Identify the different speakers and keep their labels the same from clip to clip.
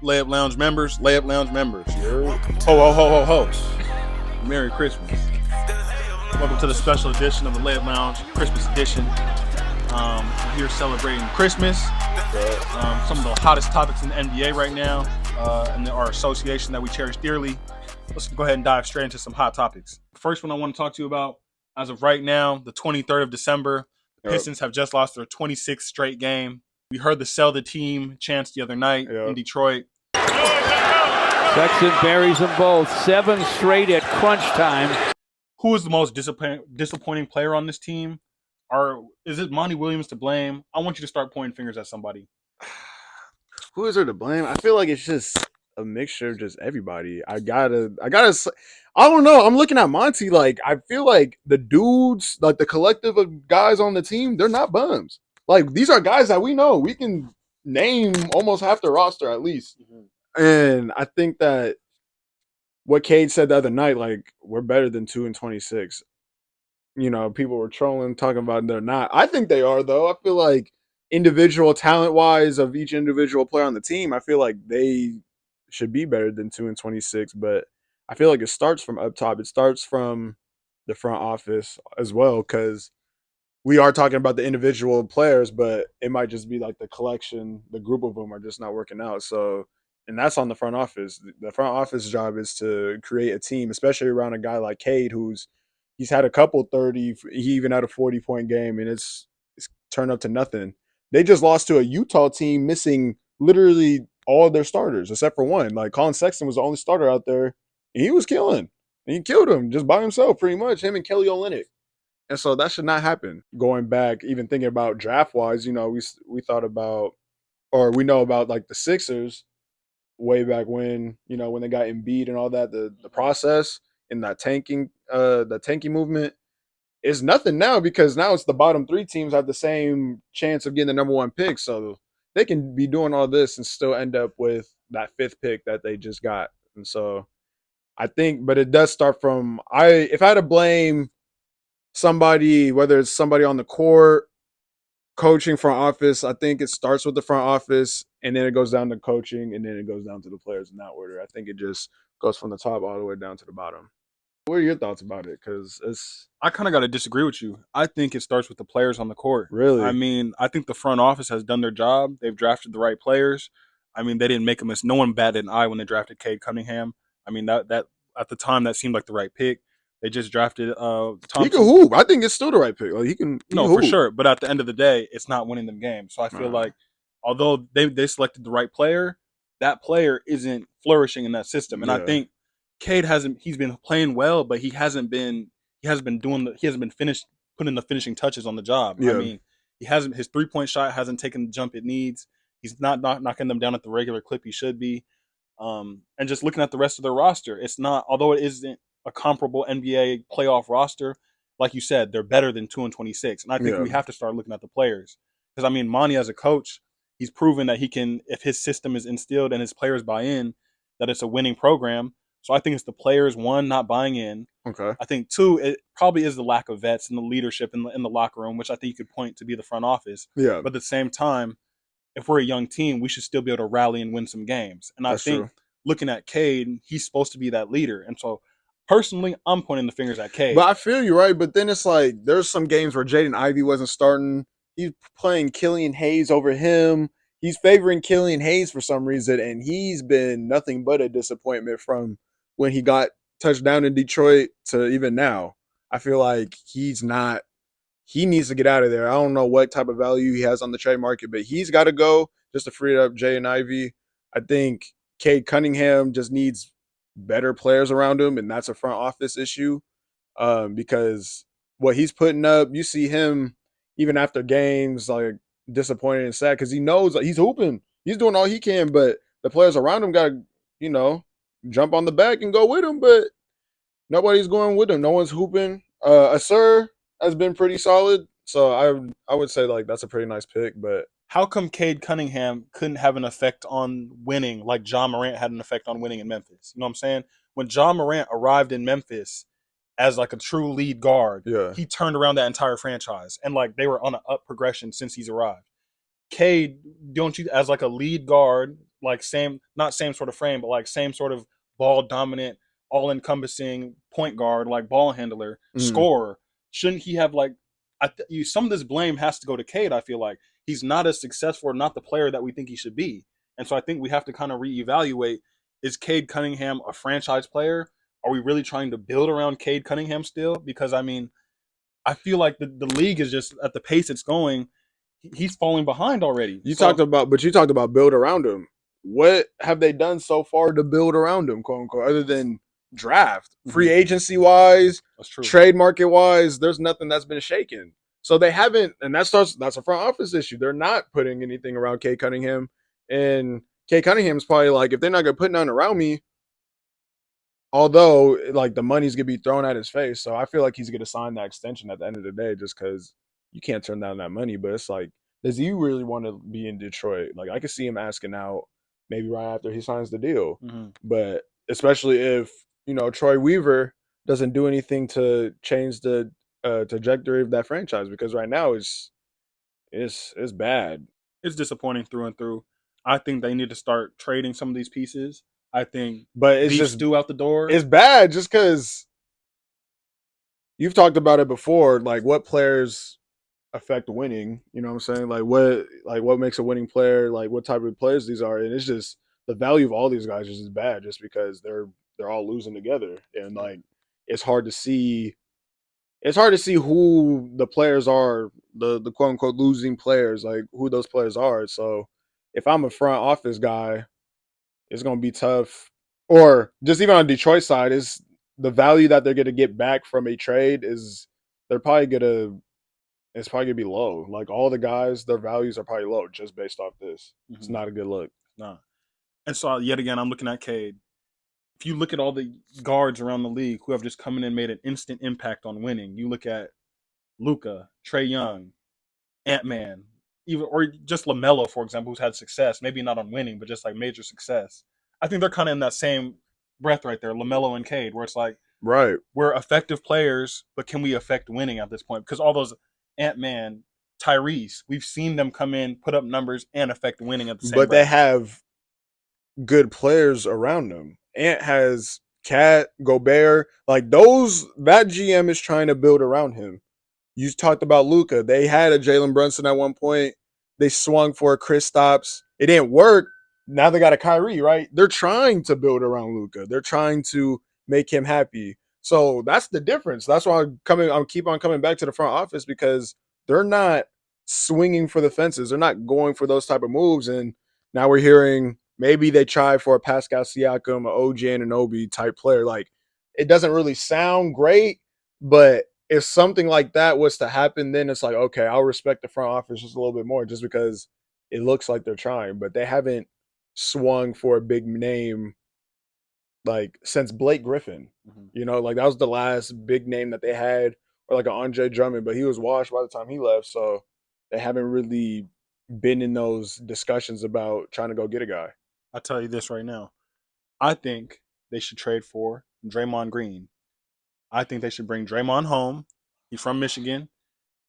Speaker 1: Layup Lounge members. Ho, ho, ho, ho, ho. Merry Christmas. Welcome to the special edition of the Layup Lounge, Christmas edition. We're here celebrating Christmas. Some of the hottest topics in the NBA right now, and our association that we cherish dearly. Let's go ahead and dive straight into some hot topics. The first one I want to talk to you about, as of right now, the 23rd of December, the Pistons have just lost their 26th straight game. We heard the sell the team chants the other night in Detroit.
Speaker 2: Sexton buries them both. 7 straight at crunch time.
Speaker 1: Who is the most disappointing player on this team? Is it Monty Williams to blame? I want you to start pointing fingers at somebody.
Speaker 3: Who is there to blame? I feel like it's just a mixture of just everybody. I don't know. I'm looking at Monty. Like, I feel like the dudes, like the collective of guys on the team, they're not bums. Like, these are guys that we know. We can name almost half the roster at least. Mm-hmm. And I think that what Cade said the other night, like, we're better than 2-26. You know, people were trolling, talking about they're not. I think they are, though. I feel like individual talent-wise of each individual player on the team, I feel like they should be better than 2-26. But I feel like it starts from up top. It starts from the front office as well, because we are talking about the individual players, but it might just be like the collection, the group of them are just not working out. So, and that's on the front office. The front office job is to create a team, especially around a guy like Cade, he's had a couple 30, he even had a 40-point game, and it's turned up to nothing. They just lost to a Utah team missing literally all their starters except for one. Like, Colin Sexton was the only starter out there, and he was killing. And he killed him just by himself, pretty much, him and Kelly Olynyk. And so that should not happen. Going back, even thinking about draft-wise, you know, we thought about, or we know about, like, the Sixers way back when, you know, when they got Embiid and all that, the process and that tanking movement is nothing now, because now it's the bottom 3 teams have the same chance of getting the number 1 pick. So they can be doing all this and still end up with that 5th pick that they just got. And so I think, but it does start from, if I had to blame somebody, whether it's somebody on the court, coaching, front office, I think it starts with the front office, and then it goes down to coaching, and then it goes down to the players in that order. I think it just goes from the top all the way down to the bottom. What are your thoughts about it? Because
Speaker 1: I kind of got to disagree with you. I think it starts with the players on the court.
Speaker 3: Really?
Speaker 1: I mean, I think the front office has done their job. They've drafted the right players. I mean, they didn't make a mistake. No one batted an eye when they drafted Cade Cunningham. I mean, that at the time, that seemed like the right pick. They just drafted Thompson.
Speaker 3: He can hoop. I think it's still the right pick. Like, he can
Speaker 1: for sure. But at the end of the day, it's not winning them games. So I feel like, although they selected the right player, that player isn't flourishing in that system. And I think Cade he's been playing well, but he hasn't been putting the finishing touches on the job. Yeah. I mean, his 3-point shot hasn't taken the jump it needs. He's not knocking them down at the regular clip he should be. And just looking at the rest of their roster, it's not, although it isn't a comparable NBA playoff roster, like you said, they're better than 2-26. And I think we have to start looking at the players. Because, I mean, Monty as a coach, he's proven that he can, if his system is instilled and his players buy in, that it's a winning program. So I think it's the players, 1, not buying in.
Speaker 3: Okay.
Speaker 1: I think 2, it probably is the lack of vets and the leadership in the locker room, which I think you could point to be the front office.
Speaker 3: Yeah.
Speaker 1: But at the same time, if we're a young team, we should still be able to rally and win some games. And I think looking at Cade, he's supposed to be that leader. And so personally, I'm pointing the fingers at Cade.
Speaker 3: But I feel you, right? But then it's like, there's some games where Jaden Ivey wasn't starting. He's playing Killian Hayes over him. He's favoring Killian Hayes for some reason, and he's been nothing but a disappointment from when he got touched down in Detroit to even now. I feel like he needs to get out of there. I don't know what type of value he has on the trade market, but he's got to go just to free up Jaden Ivey. I think Cade Cunningham just needs better players around him, and that's a front office issue, because what he's putting up, you see him even after games, like, disappointed and sad, because he knows, like, he's hooping, he's doing all he can, but the players around him got to, you know, jump on the back and go with him, but nobody's going with him. No one's hooping. Asur has been pretty solid, so I would say, like, that's a pretty nice pick. But
Speaker 1: how come Cade Cunningham couldn't have an effect on winning like Ja Morant had an effect on winning in Memphis? You know what I'm saying? When Ja Morant arrived in Memphis as like a true lead guard, he turned around that entire franchise, and like they were on an up progression since he's arrived. Cade, don't you, as like a lead guard, like not same sort of frame, but like same sort of ball dominant, all encompassing point guard, like ball handler, scorer. Shouldn't he have like some of this blame has to go to Cade? I feel like he's not as successful or not the player that we think he should be. And so I think we have to kind of reevaluate, is Cade Cunningham a franchise player? Are we really trying to build around Cade Cunningham still? Because I mean, I feel like the league is just at the pace it's going, he's falling behind already.
Speaker 3: You talked about build around him. What have they done so far to build around him, quote unquote, other than draft? Free agency wise, trade market wise, there's nothing that's been shaken. So they haven't, and that's a front office issue. They're not putting anything around Cade Cunningham. And Cade Cunningham's probably like, if they're not gonna put nothing around me, although like the money's gonna be thrown at his face. So I feel like he's gonna sign that extension at the end of the day, just because you can't turn down that money. But it's like, does he really want to be in Detroit? Like, I could see him asking out maybe right after he signs the deal. But especially if, Troy Weaver doesn't do anything to change the trajectory of that franchise, because right now it's bad.
Speaker 1: It's disappointing through and through. I think they need to start trading some of these pieces. I think,
Speaker 3: but it's just
Speaker 1: stew out the door.
Speaker 3: It's bad just because you've talked about it before. Like, what players affect winning? You know what I'm saying? Like what makes a winning player? Like, what type of players these are? And it's just the value of all these guys is just bad, just because they're all losing together, and like it's hard to see. It's hard to see who the players are, the quote unquote losing players, like who those players are. So if I'm a front office guy, it's going to be tough. Or just even on Detroit side, is the value that they're going to get back from a trade is it's probably going to be low. Like, all the guys, their values are probably low just based off this. It's not a good look.
Speaker 1: No. And so yet again, I'm looking at Cade. If you look at all the guards around the league who have just come in and made an instant impact on winning, you look at Luka, Trae Young, Ant-Man, or just LaMelo, for example, who's had success, maybe not on winning, but just like major success. I think they're kind of in that same breath right there, LaMelo and Cade, where it's like,
Speaker 3: right,
Speaker 1: we're effective players, but can we affect winning at this point? Because all those Ant-Man, Tyrese, we've seen them come in, put up numbers, and affect winning at the same time.
Speaker 3: But they have good players around them. Ant has Cat, Gobert, like those. That GM is trying to build around him. You talked about Luka. They had a Jalen Brunson at one point. They swung for a Kristaps. It didn't work. Now they got a Kyrie, right? They're trying to build around Luka. They're trying to make him happy. So that's the difference. That's why I'm keep on coming back to the front office, because they're not swinging for the fences. They're not going for those type of moves. And now we're hearing maybe they try for a Pascal Siakam, a OG Anunoby type player. Like, it doesn't really sound great, but if something like that was to happen, then it's like, okay, I'll respect the front office just a little bit more, just because it looks like they're trying. But they haven't swung for a big name like since Blake Griffin. Like that was the last big name that they had, or like an Andre Drummond, but he was washed by the time he left. So they haven't really been in those discussions about trying to go get a guy.
Speaker 1: I'll tell you this right now. I think they should trade for Draymond Green. I think they should bring Draymond home. He's from Michigan.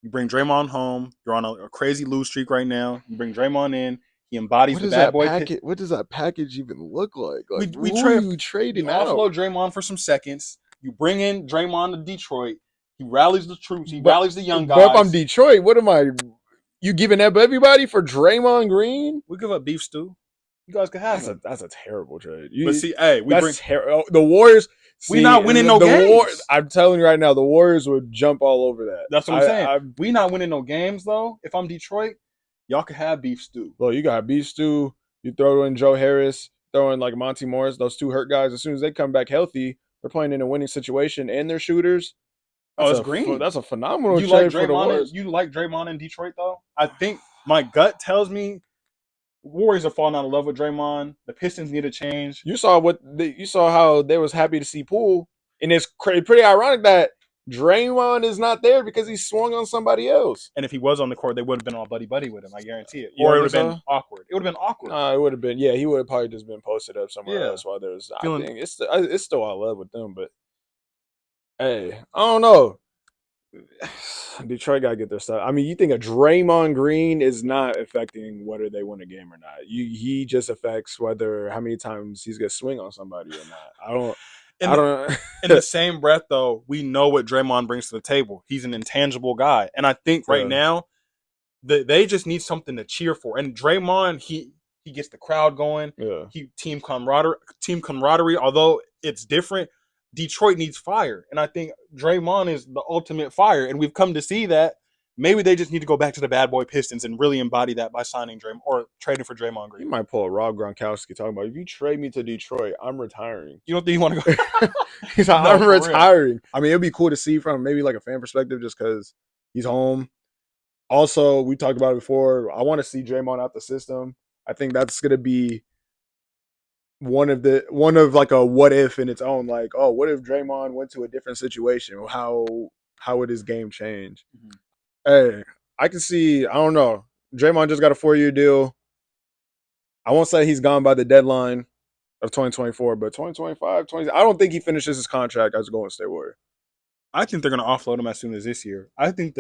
Speaker 1: You bring Draymond home. You're on a crazy lose streak right now. You bring Draymond in. He embodies the bad boy.
Speaker 3: What does that package even look like? Like,
Speaker 1: we
Speaker 3: trading
Speaker 1: out? Offload Draymond for some seconds. You bring in Draymond to Detroit. He rallies the troops. He rallies the young guys.
Speaker 3: But if I'm Detroit, what am I? You giving up everybody for Draymond Green?
Speaker 1: We give up beef stew. You guys can have it.
Speaker 3: That's a terrible trade.
Speaker 1: But see, hey,
Speaker 3: the Warriors.
Speaker 1: We not winning no games.
Speaker 3: I'm telling you right now, the Warriors would jump all over that.
Speaker 1: That's what I'm saying. We not winning no games though. If I'm Detroit, y'all can have beef stew.
Speaker 3: Well, you got beef stew. You throw in Joe Harris, throw in like Monty Morris. Those two hurt guys. As soon as they come back healthy, they're playing in a winning situation and they're shooters.
Speaker 1: That's green.
Speaker 3: That's a phenomenal trade
Speaker 1: like
Speaker 3: for the Warriors.
Speaker 1: You like Draymond in Detroit though? I think my gut tells me Warriors are falling out of love with Draymond. The Pistons need a change.
Speaker 3: You saw how they was happy to see Poole, and it's pretty ironic that Draymond is not there because he swung on somebody else.
Speaker 1: And if he was on the court, they would have been all buddy with him. I guarantee it. Or it would have been awkward. It would have been awkward.
Speaker 3: It would have been. Yeah, he would have probably just been posted up somewhere else while there's. I think it's still out of love with them, but hey, I don't know. Detroit gotta get their stuff. I mean, you think a Draymond Green is not affecting whether they win a game or not. He just affects whether how many times he's gonna swing on somebody or not. I don't.
Speaker 1: In the same breath, though, we know what Draymond brings to the table. He's an intangible guy, and I think right now they just need something to cheer for. And Draymond, he gets the crowd going.
Speaker 3: Yeah.
Speaker 1: Team camaraderie. Although it's different, Detroit needs fire, and I think Draymond is the ultimate fire. And we've come to see that. Maybe they just need to go back to the bad boy Pistons and really embody that by signing Draymond or trading for Draymond Green.
Speaker 3: He might pull a Rob Gronkowski talking about if you trade me to Detroit, I'm retiring.
Speaker 1: You don't think you want to go?
Speaker 3: He's like, I'm retiring. I mean, it'd be cool to see from maybe like a fan perspective, just because he's home. Also, we talked about it before. I want to see Draymond out the system. I think that's gonna be one of like a what if in its own. Like, oh, what if Draymond went to a different situation? How would his game change? Mm-hmm. Hey, I can see. I don't know. Draymond just got a 4-year deal. I won't say he's gone by the deadline of 2024, but 2025, I don't think he finishes his contract as a Golden State Warrior.
Speaker 1: I think they're going to offload him as soon as this year. I think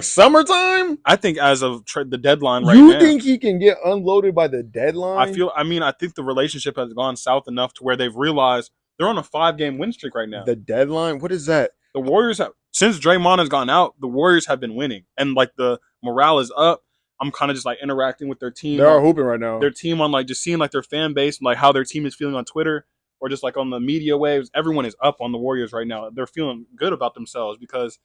Speaker 3: summertime?
Speaker 1: I think as of the deadline right now.
Speaker 3: You think he can get unloaded by the deadline?
Speaker 1: I think the relationship has gone south enough to where they've realized they're on a 5-game win streak right now.
Speaker 3: The deadline? What is that?
Speaker 1: The Warriors have, since Draymond has gone out, the Warriors have been winning. And like the morale is up. I'm kind of just like interacting with their team.
Speaker 3: They are hooping right now.
Speaker 1: Their team on like just seeing like their fan base and like how their team is feeling on Twitter or just like on the media waves. Everyone is up on the Warriors right now. They're feeling good about themselves because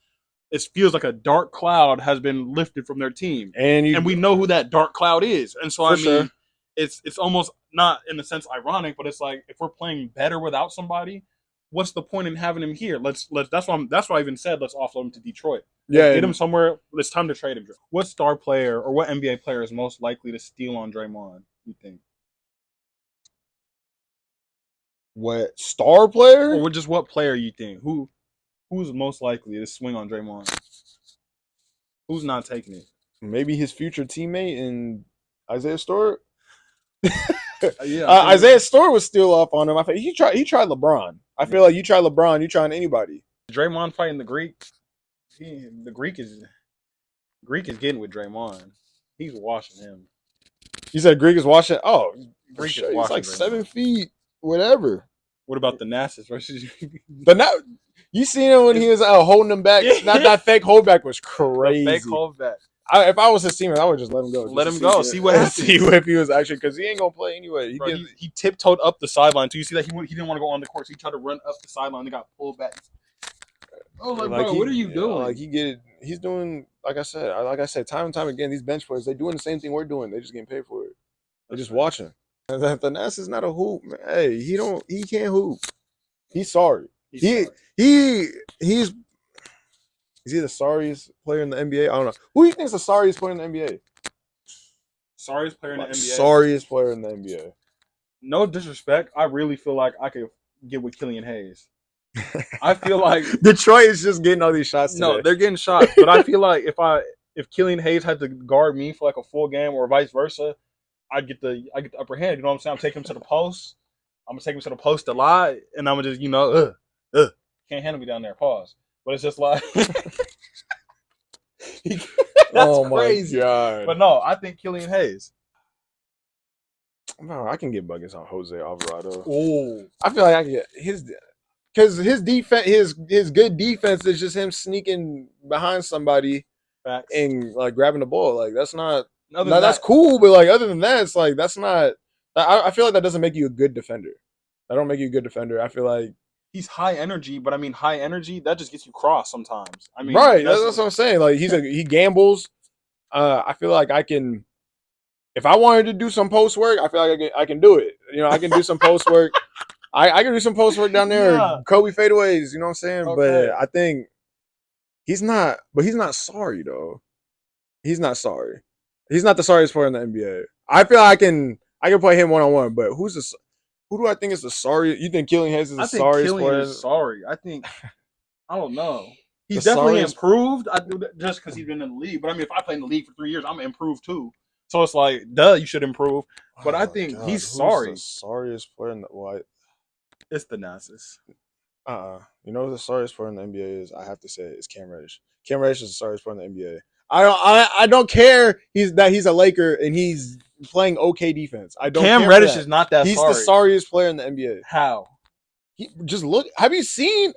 Speaker 1: it feels like a dark cloud has been lifted from their team. And we know who that dark cloud is. And so, I mean, it's almost not in a sense ironic, but it's like if we're playing better without somebody, what's the point in having him here? That's why I even said let's offload him to Detroit. Get him somewhere. It's time to trade him. What star player or what NBA player is most likely to steal on Draymond, you think?
Speaker 3: What star player?
Speaker 1: Or just what player you think? Who's most likely to swing on Draymond? Who's not taking it?
Speaker 3: Maybe his future teammate in Isaiah Stewart.
Speaker 1: Yeah,
Speaker 3: Isaiah Stewart was still up on him. I think he tried LeBron. I feel like you try LeBron, you trying anybody.
Speaker 1: Draymond fighting the Greek. The Greek is getting with Draymond. He's washing him.
Speaker 3: You said Greek is washing. Oh,
Speaker 1: Greek
Speaker 3: sure.
Speaker 1: is washing.
Speaker 3: He's like
Speaker 1: Draymond.
Speaker 3: 7 feet, whatever.
Speaker 1: What about the Nassus versus?
Speaker 3: But now you seen him when he was holding him back. That fake holdback was crazy.
Speaker 1: The fake holdback.
Speaker 3: If I was his teammate, I would just let him go.
Speaker 1: Let him go. See what happens.
Speaker 3: See if he was actually, because he ain't gonna play anyway.
Speaker 1: He tiptoed up the sideline too. You see that he didn't want to go on the court. So he tried to run up the sideline. They got pulled back. Oh, like bro, what are you doing?
Speaker 3: Like he's doing. Like I said, time and time again, these bench players, they're doing the same thing we're doing. They're just getting paid for it. They're just watching. If the Nass is not a hoop, man, hey, he can't hoop. He's sorry. He's is he the sorriest player in the NBA? I don't know. Who do you think is the sorriest player in the NBA?
Speaker 1: Sorriest player in the NBA.
Speaker 3: Sorriest player in the NBA.
Speaker 1: No disrespect, I really feel like I could get with Killian Hayes. I feel like
Speaker 3: Detroit is just getting all these shots today.
Speaker 1: No, they're getting shots, but I feel like if Killian Hayes had to guard me for like a full game or vice versa, I'd get the upper hand. You know what I'm saying? I'm taking him to the post. I'm gonna take him to the post a lot, and I'm gonna just can't handle me down there. Pause. But it's just like that's crazy.
Speaker 3: God.
Speaker 1: But no, I think Killian Hayes.
Speaker 3: No, I can get buckets on Jose Alvarado.
Speaker 1: Oh,
Speaker 3: I feel like I can get because his defense, his good defense is just him sneaking behind somebody.
Speaker 1: Facts.
Speaker 3: And like grabbing the ball. Like that's not. That's cool, but like other than that, it's like that's not. I feel like that doesn't make you a good defender. That don't make you a good defender. I feel like
Speaker 1: he's high energy, but I mean high energy that just gets you crossed sometimes. I mean,
Speaker 3: right? That's what I'm saying. Like he gambles. I feel like I can. If I wanted to do some post work, I feel like I can do it. You know, I can do some post work. I can do some post work down there. Yeah. Kobe fadeaways. You know what I'm saying? Okay. But I think he's not. But he's not sorry though. He's not sorry. He's not the sorriest player in the NBA. I feel like I can play him 1-on-1, but who do I think is the sorry? You think Killian Hayes is the sorriest player?
Speaker 1: Sorry. I think I don't know. He's definitely improved. I do that just because he's been in the league. But I mean, if I play in the league for 3 years, I'm improved too. So it's like, duh, you should improve. But I think he's sorry.
Speaker 3: The sorriest player in the what?
Speaker 1: It's the Nassus.
Speaker 3: You know what the sorriest player in the NBA is? I have to say it's Cam Reddish. Cam Reddish is the sorriest player in the NBA. I don't care he's a Laker and he's playing okay defense. I don't
Speaker 1: Cam
Speaker 3: care
Speaker 1: Reddish
Speaker 3: that.
Speaker 1: is not that
Speaker 3: He's
Speaker 1: sorry.
Speaker 3: the sorriest player in the NBA.
Speaker 1: How?
Speaker 3: Just look. Have you seen,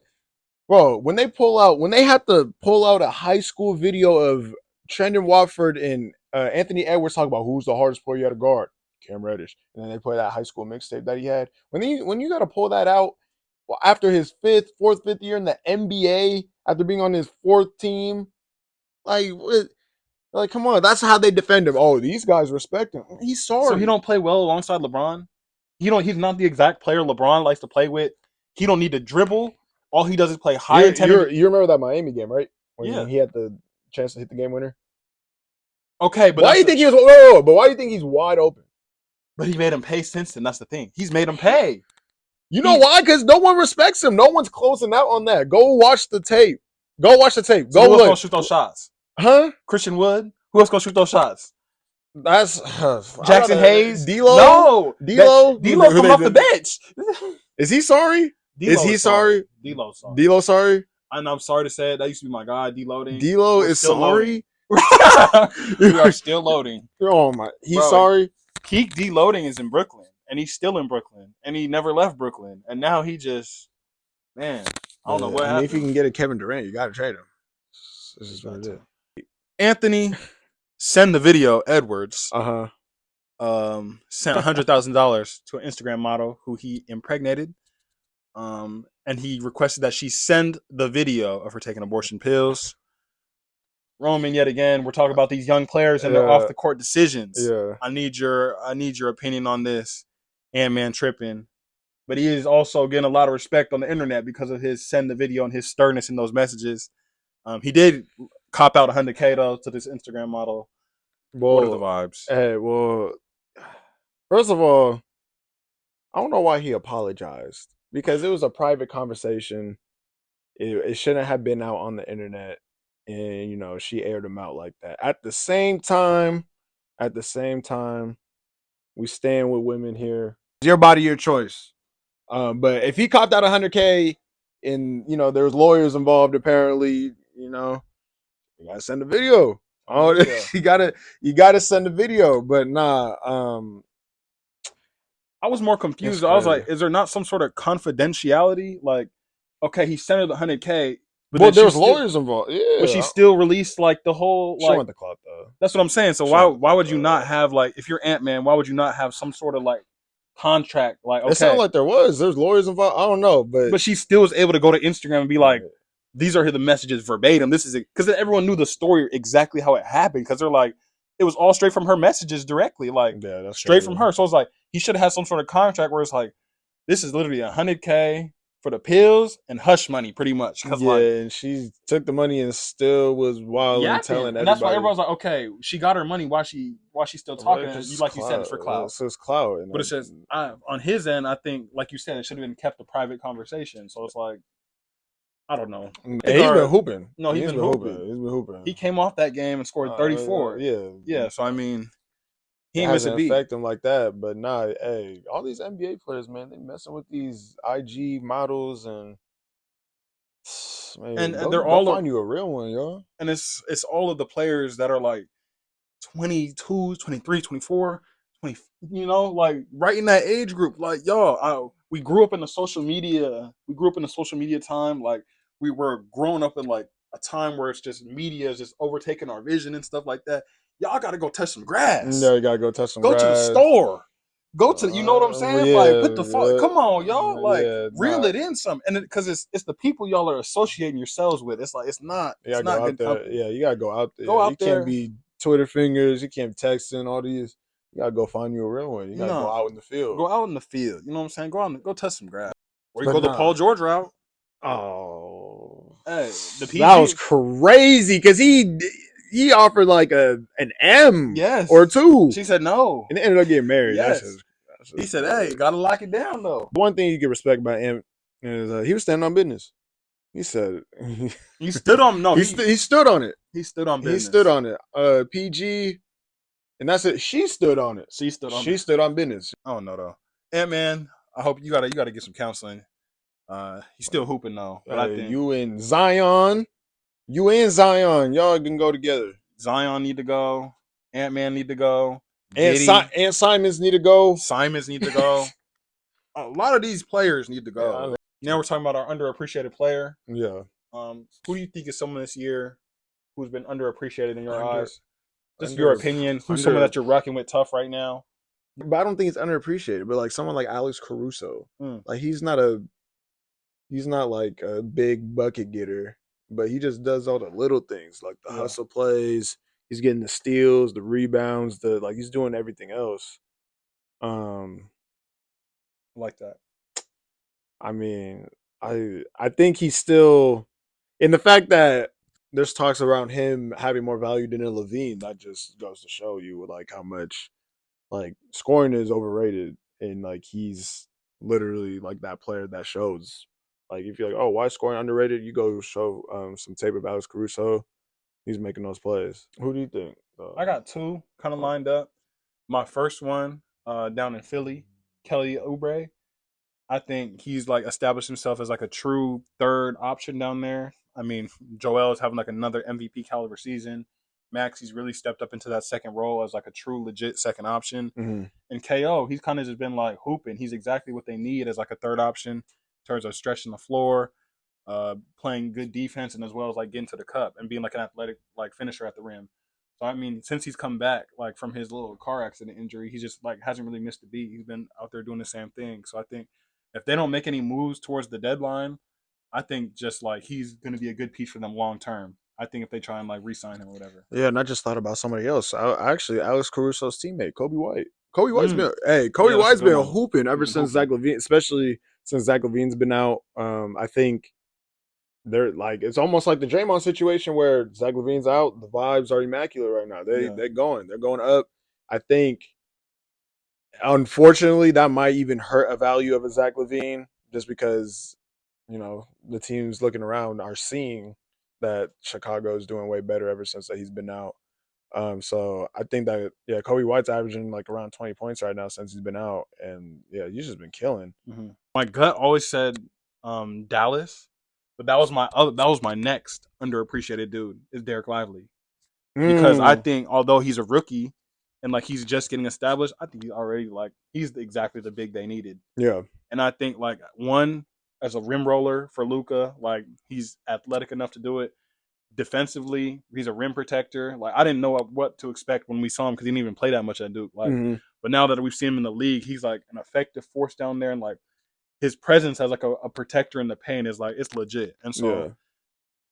Speaker 3: bro? When they have to pull out a high school video of Trendon Watford and Anthony Edwards talk about who's the hardest player you had to guard, Cam Reddish, and then they play that high school mixtape that he had. When you got to pull that out, well, after his fifth year in the NBA, after being on his fourth team, like come on, that's how they defend him. Oh, these guys respect him. He's sorry.
Speaker 1: So he don't play well alongside LeBron? He's not the exact player LeBron likes to play with. He don't need to dribble. All he does is play high intensity.
Speaker 3: You remember that Miami game, right? When he had the chance to hit the game winner.
Speaker 1: Okay, but
Speaker 3: why do you think he was? But why do you think he's wide open?
Speaker 1: But he made him pay since then. That's the thing. He's made him pay.
Speaker 3: You know why? Because no one respects him. No one's closing out on that. Go watch the tape. Go watch the tape.
Speaker 1: So who else gonna shoot those shots?
Speaker 3: Huh?
Speaker 1: Christian Wood. Who else gonna shoot those shots?
Speaker 3: That's
Speaker 1: Jackson Hayes.
Speaker 3: D'Lo.
Speaker 1: No,
Speaker 3: D'Lo.
Speaker 1: D'Lo come off the bench.
Speaker 3: Is he sorry? Is he sorry?
Speaker 1: D'Lo sorry.
Speaker 3: D'Lo sorry.
Speaker 1: I'm sorry to say it. That used to be my guy. Deloading.
Speaker 3: D'Lo is sorry.
Speaker 1: We are still loading.
Speaker 3: Oh my! He's
Speaker 1: Bro,
Speaker 3: sorry.
Speaker 1: Peak deloading is in Brooklyn, and he's still in Brooklyn, and he never left Brooklyn, and now he just, man, I don't know what happened.
Speaker 3: If you can get a Kevin Durant, you got to trade him. This is what it is.
Speaker 1: Anthony, send the video. Edwards,
Speaker 3: sent
Speaker 1: $100,000 to an Instagram model who he impregnated, and he requested that she send the video of her taking abortion pills. Roman, yet again, we're talking about these young players and their off the court decisions.
Speaker 3: Yeah,
Speaker 1: I need your opinion on this. Man tripping, but he is also getting a lot of respect on the internet because of his send the video and his sternness in those messages. He did cop out $100K though to this Instagram model. What are the vibes?
Speaker 3: Hey, well, first of all, I don't know why he apologized because it was a private conversation. It shouldn't have been out on the internet. And she aired him out like that. At the same time, we stand with women here. It's your body, your choice. But if he copped out $100K and there was lawyers involved, apparently, you gotta send a video. Oh, you gotta send a video. But nah,
Speaker 1: I was more confused. I was like, is there not some sort of confidentiality? Like, okay, he sent her the $100K.
Speaker 3: But there was lawyers involved. Yeah.
Speaker 1: But she still released like the whole
Speaker 3: She went the clout though.
Speaker 1: That's what I'm saying. So why would you not have like, if you're Ant-Man, why would you not have some sort of like contract? Like, okay.
Speaker 3: It sounded like there's lawyers involved. I don't know, but
Speaker 1: she still was able to go to Instagram and be like, these are the messages verbatim. This is it, because everyone knew the story exactly how it happened. Because they're like, it was all straight from her messages directly, like
Speaker 3: that's
Speaker 1: straight from her. So it's like he should have had some sort of contract where it's like, this is literally $100K for the pills and hush money, pretty much.
Speaker 3: And she took the money and still was wild and telling everybody.
Speaker 1: And that's why everyone's like, okay, she got her money. Why she still talking? Like you said, it's for clout.
Speaker 3: So it's clout.
Speaker 1: But it says on his end, I think, like you said, it should have been kept a private conversation. So it's like, I don't know.
Speaker 3: And he's been hooping.
Speaker 1: No, he's been hooping.
Speaker 3: He's been hooping.
Speaker 1: He came off that game and scored 34. Yeah. So I mean, he ain't missing a beat.
Speaker 3: Affect him like that, but nah. Hey, all these NBA players, man, they messing with these IG models and man,
Speaker 1: they're all
Speaker 3: find you a real one, y'all.
Speaker 1: And it's all of the players that are like 22, 23, 24, 20, like right in that age group. Like, y'all, we grew up in the social media. We grew up in the social media time. Like, we were growing up in like a time where it's just media is just overtaking our vision and stuff like that. Y'all got to go touch some grass.
Speaker 3: Yeah, you got to go touch some grass.
Speaker 1: Go to the store. Go to, you know what I'm saying? Like, put the fuck, come on, y'all. Like, reel it in some. And because it's the people y'all are associating yourselves with. It's like, it's not good company.
Speaker 3: Yeah, you got to go out there.
Speaker 1: Go out there.
Speaker 3: You can't be Twitter fingers. You can't be texting all these. You got to go find you a real one. You got to go out in the field.
Speaker 1: Go out in the field. You know what I'm saying? Go touch some grass. Or you go the Paul George route.
Speaker 3: Oh.
Speaker 1: Hey, the PG.
Speaker 3: That was crazy because he offered like an M or 2.
Speaker 1: She said no.
Speaker 3: And they ended up getting married.
Speaker 1: Yes. He said, hey, gotta lock it down though.
Speaker 3: One thing you can respect about him is he was standing on business. He said
Speaker 1: he stood on
Speaker 3: he stood on it.
Speaker 1: He stood on business.
Speaker 3: He stood on it. PG, and that's it. She stood on it. She stood on business.
Speaker 1: I don't know though. And man, I hope you gotta get some counseling. He's still hooping though. But I think
Speaker 3: you and Zion, y'all can go together.
Speaker 1: Zion need to go. Ant-Man need to go.
Speaker 3: And Simons need to go.
Speaker 1: Simons need to go. A lot of these players need to go. Now we're talking about our underappreciated player.
Speaker 3: Yeah.
Speaker 1: Who do you think is someone this year who's been underappreciated in your eyes? Just your opinion. Who's someone that you're rocking with tough right now?
Speaker 3: But I don't think it's underappreciated. But like someone like Alex Caruso, like he's not like a big bucket getter, but he just does all the little things, like the hustle plays. He's getting the steals, the rebounds, he's doing everything else.
Speaker 1: Like that.
Speaker 3: I mean, I think he's still in the fact that there's talks around him having more value than a Levine. That just goes to show you like how much like scoring is overrated, and like he's literally like that player that shows. Like if you're like, oh, why is scoring underrated? You go show some tape of Alex Caruso. He's making those plays. Who do you think?
Speaker 1: I got two kind of lined up. My first one down in Philly, Kelly Oubre. I think he's like established himself as like a true third option down there. I mean, Joel is having like another MVP caliber season. Max, he's really stepped up into that second role as like a true legit second option.
Speaker 3: Mm-hmm.
Speaker 1: And KO, he's kind of just been like hooping. He's exactly what they need as like a third option in terms of stretching the floor, playing good defense, and as well as like getting to the cup and being like an athletic like finisher at the rim. So I mean, since he's come back like from his little car accident injury, he just like hasn't really missed a beat. He's been out there doing the same thing. So I think if they don't make any moves towards the deadline, I think just like he's going to be a good piece for them long term. I think if they try and like re-sign him or whatever.
Speaker 3: Yeah, and I just thought about somebody else. Actually, Alex Caruso's teammate, Kobe White. Kobe White's been hooping ever since Zach LaVine, especially since Zach LaVine's been out. I think they're like it's almost like the Draymond situation where Zach LaVine's out. The vibes are immaculate right now. They're going up. I think, unfortunately, that might even hurt a value of a Zach LaVine just because the teams looking around are seeing that Chicago is doing way better ever since that he's been out. So I think that Kobe White's averaging like around 20 points right now since he's been out, and he's just been killing.
Speaker 1: Mm-hmm. My gut always said Dallas, but that was my next underappreciated dude is Derek Lively, because I think although he's a rookie and like he's just getting established, I think he's already like he's exactly the big they needed.
Speaker 3: Yeah,
Speaker 1: and I think like one as a rim roller for Luka, like he's athletic enough to do it. Defensively, he's a rim protector. Like I didn't know what to expect when we saw him because he didn't even play that much at Duke. Like, but now that we've seen him in the league, he's like an effective force down there, and like his presence as like a protector in the paint is like it's legit. And so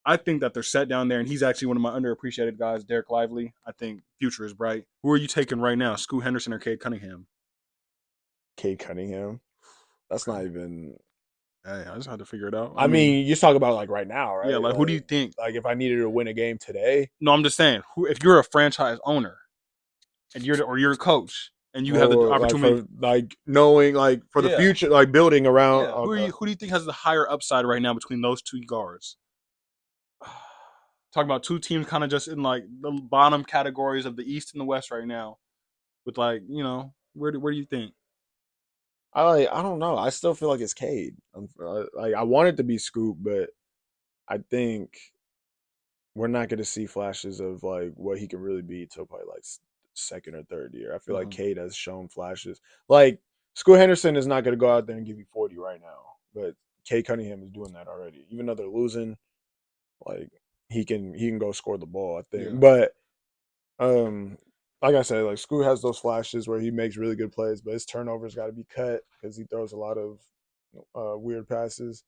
Speaker 1: I think that they're set down there, and he's actually one of my underappreciated guys, Derek Lively. I think future is bright. Who are you taking right now, Scoot Henderson or Cade Cunningham?
Speaker 3: Cade Cunningham. That's not even.
Speaker 1: Hey, I just had to figure it out.
Speaker 3: I mean, you talk about like right now, right?
Speaker 1: Yeah, like who do you think?
Speaker 3: Like if I needed to win a game today?
Speaker 1: No, I'm just saying, if you're a franchise owner and you're a coach and you have the opportunity,
Speaker 3: like knowing like for the future, like building around.
Speaker 1: Yeah. Who do you think has the higher upside right now between those two guards? Talking about two teams kind of just in like the bottom categories of the East and the West right now. With like, where do you think?
Speaker 3: I don't know. I still feel like it's Cade. Like I want it to be Scoop, but I think we're not going to see flashes of like what he can really be till probably like second or third year. I feel like Cade has shown flashes. Like Scoot Henderson is not going to go out there and give you 40 right now, but Cade Cunningham is doing that already. Even though they're losing, like he can go score the ball, I think. But like I said, like Scoot has those flashes where he makes really good plays, but his turnovers got to be cut because he throws a lot of weird passes.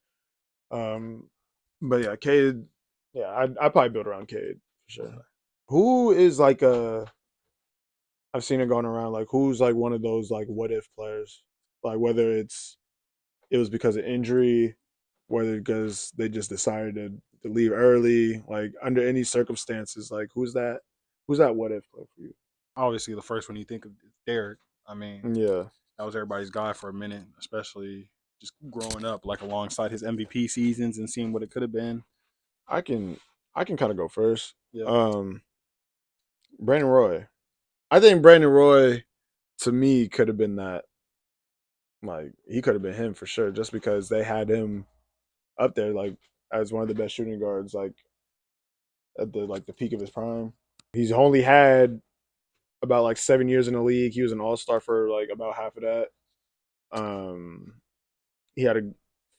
Speaker 3: But yeah, Cade. Yeah, I'd probably build around Cade for sure. Who is like I've seen it going around. Like who's like one of those like what if players? Like whether it was because of injury, whether because they just decided to leave early, like under any circumstances. Like who's that what if player for you?
Speaker 1: Obviously, the first one you think of is Derek. I mean, that was everybody's guy for a minute, especially just growing up like alongside his MVP seasons and seeing what it could have been.
Speaker 3: I can kind of go first. Brandon Roy. I think Brandon Roy to me could have been that. Like he could have been him for sure, just because they had him up there like as one of the best shooting guards like at the peak of his prime. He's only had about like 7 years in the league. He was an all-star for like about half of that. He had a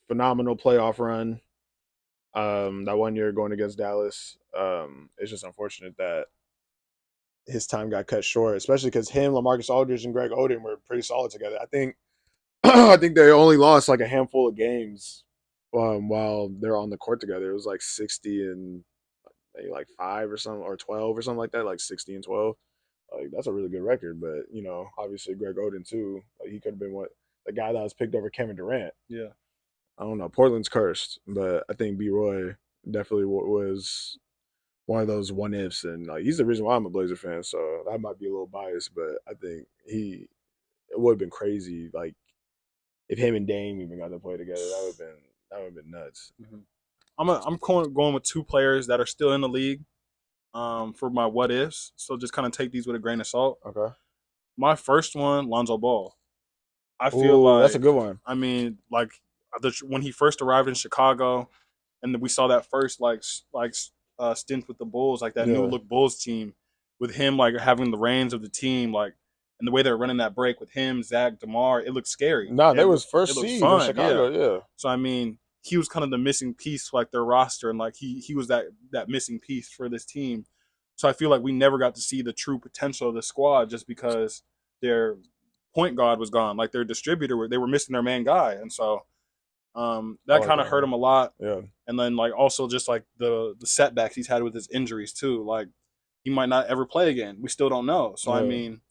Speaker 3: phenomenal playoff run. That 1 year going against Dallas. It's just unfortunate that his time got cut short, especially because him, LaMarcus Aldridge, and Greg Oden were pretty solid together. I think I think they only lost like a handful of games while they're on the court together. It was like 60 and maybe like 5 or something, or 12 or something like that, like 60 and 12. Like that's a really good record, but obviously Greg Oden too. Like he could have been the guy that was picked over Kevin Durant.
Speaker 1: Yeah,
Speaker 3: I don't know. Portland's cursed, but I think B. Roy definitely was one of those one ifs, and like he's the reason why I'm a Blazer fan. So that might be a little biased, but I think it would have been crazy. Like if him and Dame even got to play together, that would have been nuts.
Speaker 1: Mm-hmm. I'm going with 2 players that are still in the league. For my what ifs, so just kind of take these with a grain of salt.
Speaker 3: Okay.
Speaker 1: My first one, Lonzo Ball. I feel like
Speaker 3: that's a good one.
Speaker 1: I mean, like when he first arrived in Chicago, and we saw that first stint with the Bulls, like that new look Bulls team, with him like having the reins of the team, like and the way they're running that break with him, Zach, DeMar, it looked scary.
Speaker 3: Nah, they was first seed in Chicago. Yeah.
Speaker 1: So I mean, he was kind of the missing piece for like their roster, and like he was that missing piece for this team. So I feel like we never got to see the true potential of the squad just because their point guard was gone. Like their distributor, they were missing their main guy, and so that kind of hurt him a lot.
Speaker 3: Yeah.
Speaker 1: And then like also just like the setbacks he's had with his injuries too. Like he might not ever play again. We still don't know. So I mean,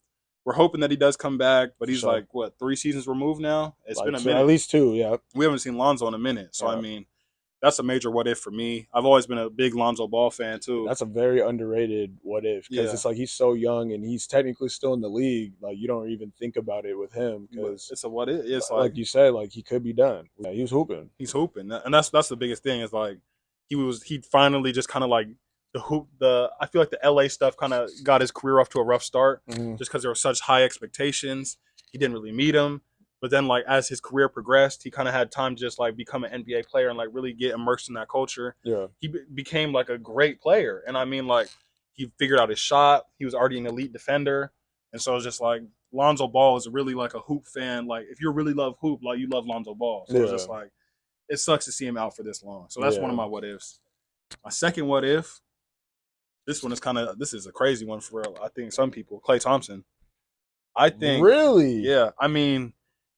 Speaker 1: we're hoping that he does come back, but he's like what 3 seasons removed now. It's like been a minute,
Speaker 3: at least 2. Yeah,
Speaker 1: we haven't seen Lonzo in a minute. So I mean, that's a major what if for me. I've always been a big Lonzo Ball fan too.
Speaker 3: That's a very underrated what if because it's like he's so young and he's technically still in the league. Like you don't even think about it with him because
Speaker 1: it's a what if. It's
Speaker 3: like you said, like he could be done. Yeah, he was hooping.
Speaker 1: He's hooping, and that's the biggest thing. Is like he finally just kind of like I feel like the LA stuff kind of got his career off to a rough start just because there were such high expectations. He didn't really meet them. But then, like, as his career progressed, he kind of had time to just, like, become an NBA player and, like, really get immersed in that culture.
Speaker 3: Yeah.
Speaker 1: He became, like, a great player. And, I mean, like, he figured out his shot. He was already an elite defender. And so it's just, like, Lonzo Ball is really, like, a hoop fan. Like, if you really love hoop, like, you love Lonzo Ball. So it's just, like, it sucks to see him out for this long. So that's one of my what-ifs. My second what-if, this is a crazy one for, I think, some people. Klay Thompson. I think.
Speaker 3: Really?
Speaker 1: Yeah. I mean,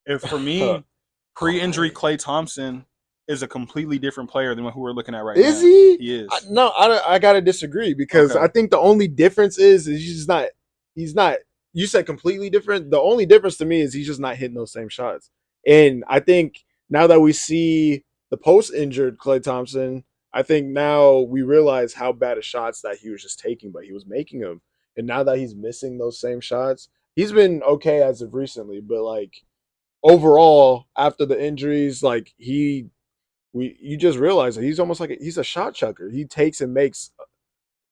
Speaker 1: if for me, pre-injury Klay Thompson is a completely different player than who we're looking at right now.
Speaker 3: Is he?
Speaker 1: He is.
Speaker 3: I gotta disagree because I think the only difference is he's not. You said completely different. The only difference to me is he's just not hitting those same shots. And I think now that we see the post-injured Klay Thompson, I think now we realize how bad of shots that he was just taking, but he was making them. And now that he's missing those same shots, he's been okay as of recently, but like. Overall, after the injuries, like you just realize that he's almost like he's a shot chucker. He takes and makes.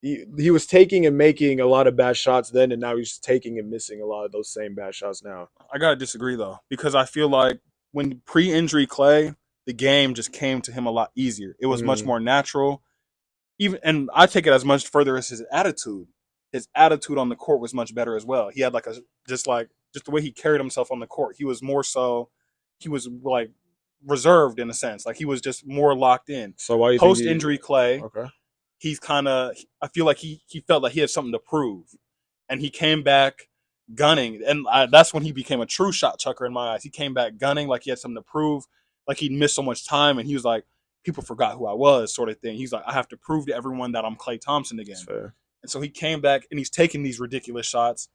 Speaker 3: He was taking and making a lot of bad shots then, and now he's taking and missing a lot of those same bad shots now.
Speaker 1: I gotta disagree though, because I feel like when pre-injury Klay, the game just came to him a lot easier. It was much more natural. And I take it as much further as his attitude. His attitude on the court was much better as well. He had just the way he carried himself on the court. He was like reserved in a sense. Like he was just more locked in.
Speaker 3: So why
Speaker 1: post injury Klay?
Speaker 3: Okay.
Speaker 1: He's I feel like he felt like he had something to prove, and he came back gunning, and that's when he became a true shot chucker in my eyes. He came back gunning like he had something to prove, like he'd missed so much time, and he was like, people forgot who I was, sort of thing. He's like, I have to prove to everyone that I'm Klay Thompson again.
Speaker 3: That's fair.
Speaker 1: And so he came back and he's taking these ridiculous shots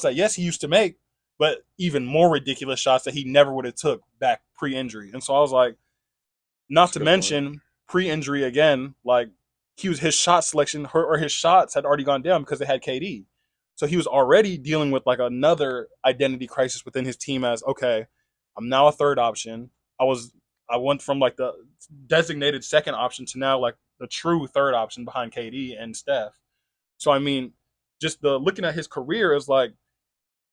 Speaker 1: that, yes, he used to make, but even more ridiculous shots that he never would have took back pre-injury. And so I was like, not to mention pre-injury again, like his shot selection or his shots had already gone down because they had KD. So he was already dealing with like another identity crisis within his team as, okay, I'm now a third option. I went from like the designated second option to now like the true third option behind KD and Steph. So I mean, just looking at his career is like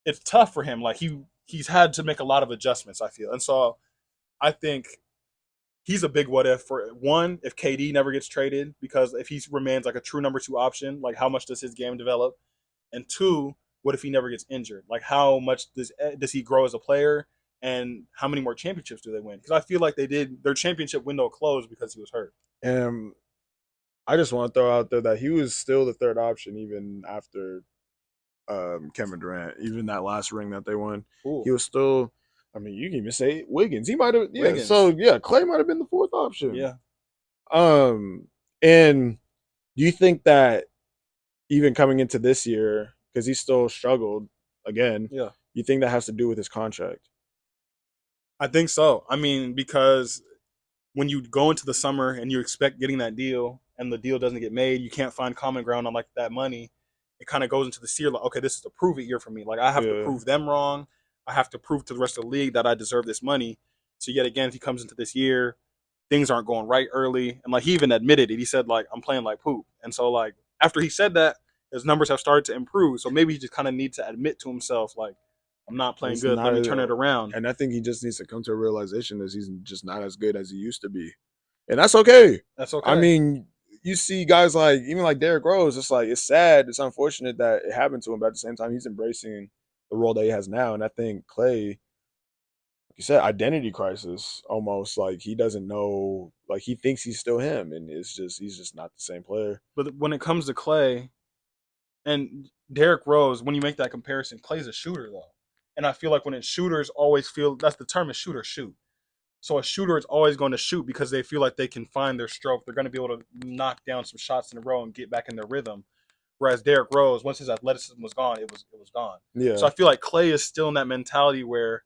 Speaker 1: it's tough for him. Like he's had to make a lot of adjustments, I feel. And so I think he's a big what if for one, if KD never gets traded, because if he remains like a true number 2 option, like how much does his game develop? And two, what if he never gets injured? Like how much does he grow as a player? And how many more championships do they win? Because I feel like their championship window closed because he was hurt.
Speaker 3: And I just want to throw out there that he was still the third option even after Kevin Durant, even that last ring that they won. Cool. He was still. I mean, you can even say Wiggins. He might have. Yeah. Wiggins. So yeah, Klay might have been the fourth option.
Speaker 1: Yeah.
Speaker 3: And do you think that even coming into this year, because he still struggled again?
Speaker 1: Yeah.
Speaker 3: You think that has to do with his contract?
Speaker 1: I think so. I mean, because when you go into the summer and you expect getting that deal and the deal doesn't get made, you can't find common ground on like that money. It kind of goes into the year like, okay, this is a prove it year for me. Like I have to prove them wrong. I have to prove to the rest of the league that I deserve this money. So yet again, if he comes into this year, things aren't going right early. And like he even admitted it. He said like, I'm playing like poop. And so like after he said that, his numbers have started to improve. So maybe he just kind of needs to admit to himself like, I'm not playing good. Let me turn it around.
Speaker 3: And I think he just needs to come to a realization that he's just not as good as he used to be. And that's okay.
Speaker 1: That's okay.
Speaker 3: I mean, you see guys like, even like Derrick Rose, it's like, it's sad. It's unfortunate that it happened to him. But at the same time, he's embracing the role that he has now. And I think Klay, like you said, identity crisis almost. Like he doesn't know, like he thinks he's still him. And he's just not the same player.
Speaker 1: But when it comes to Klay and Derrick Rose, when you make that comparison, Klay's a shooter though. And I feel like when it's shooters always feel, that's the term is shooter shoot. So a shooter is always going to shoot because they feel like they can find their stroke. They're going to be able to knock down some shots in a row and get back in their rhythm. Whereas Derrick Rose, once his athleticism was gone, it was gone.
Speaker 3: Yeah.
Speaker 1: So I feel like Klay is still in that mentality where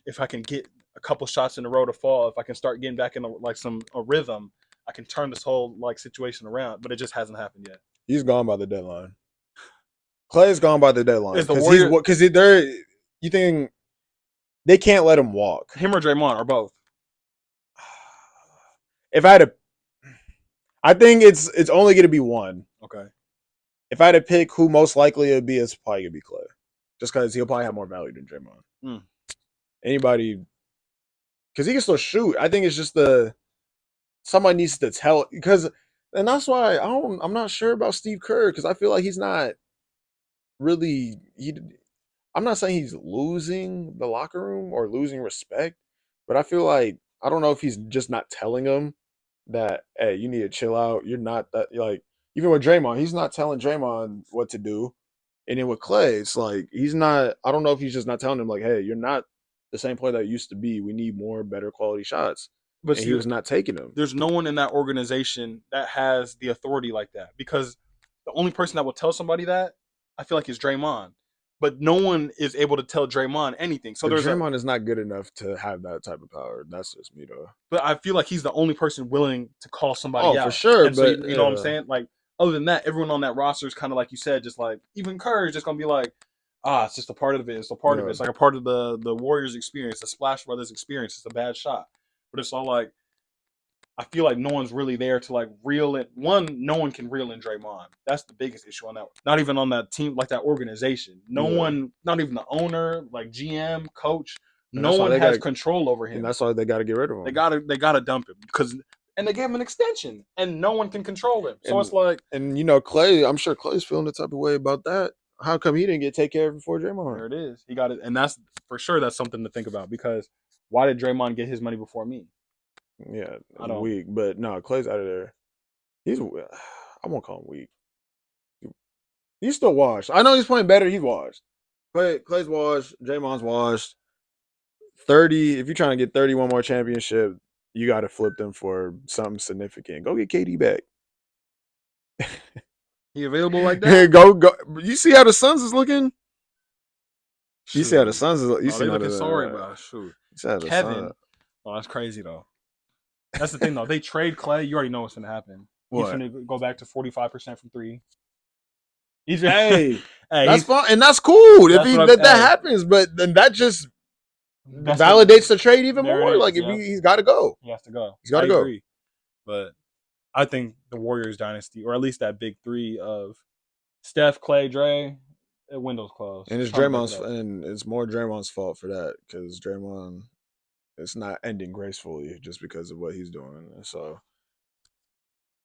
Speaker 1: if I can get a couple shots in a row to fall, if I can start getting back in a rhythm, I can turn this whole like situation around. But it just hasn't happened yet.
Speaker 3: He's gone by the deadline. Klay's gone by the deadline
Speaker 1: because
Speaker 3: you think they can't let him walk.
Speaker 1: Him or Draymond or both.
Speaker 3: If I had to, I think it's only going to be one.
Speaker 1: Okay.
Speaker 3: If I had to pick who most likely it would be, it's probably going to be Klay, just because he'll probably have more value than Draymond. Anybody, because he can still shoot. I think it's just somebody needs to tell and that's why I'm not sure about Steve Kerr because I feel like he's not really I'm not saying he's losing the locker room or losing respect, but I feel like I don't know if he's just not telling them that, hey, you need to chill out. You're not that like even with Draymond, he's not telling Draymond what to do. And then with Klay, it's like he's not. I don't know if he's just not telling him like, hey, you're not the same player that you used to be. We need more better quality shots. But he was not taking them.
Speaker 1: There's no one in that organization that has the authority like that because the only person that will tell somebody that I feel like is Draymond. But no one is able to tell Draymond anything. So
Speaker 3: Draymond is not good enough to have that type of power. That's just me, though.
Speaker 1: But I feel like he's the only person willing to call somebody out.
Speaker 3: Oh, for sure.
Speaker 1: And
Speaker 3: but
Speaker 1: so, you know what I'm saying? Like, other than that, everyone on that roster is kind of like you said, just like, even Kerr is just going to be like, it's just a part of it. It's a part of it. It's like a part of the Warriors experience, the Splash Brothers experience. It's a bad shot. But it's all like, I feel like no one's really there to like reel it. No one can reel in Draymond. That's the biggest issue on that. Not even on that team, like that organization. No one, not even the owner, like GM, coach. No one has control over him.
Speaker 3: And that's why they got to get rid of him.
Speaker 1: They gotta dump him and they gave him an extension, and no one can control him. So it's like,
Speaker 3: and Klay. I'm sure Klay's feeling the type of way about that. How come he didn't get taken care of before Draymond?
Speaker 1: There it is. He got it, and that's for sure. That's something to think about because why did Draymond get his money before me?
Speaker 3: Yeah, weak, but no, Klay's out of there. I won't call him weak. He's still washed. I know he's playing better. He's washed. Klay's washed. Draymond's washed. 30. If you're trying to get 31 more championship, you got to flip them for something significant. Go get KD back.
Speaker 1: He available like that?
Speaker 3: Go. You see how the Suns is looking? Shoot. You see how the Suns is. You see
Speaker 1: they looking sorry about shoot. Kevin. Oh, that's crazy though. That's the thing though. They trade Klay. You already know what's gonna happen. He's gonna go back to 45% from three.
Speaker 3: Hey, that's fine and that's cool if that happens. But then that just validates the trade even more. Like if he's got to go.
Speaker 1: He has to go.
Speaker 3: He's got to go.
Speaker 1: Agree. But I think the Warriors dynasty, or at least that big three of Steph, Klay, Dray, window's closed.
Speaker 3: And it's Draymond's, and it's more Draymond's fault for that because Draymond it's not ending gracefully just because of what he's doing. And so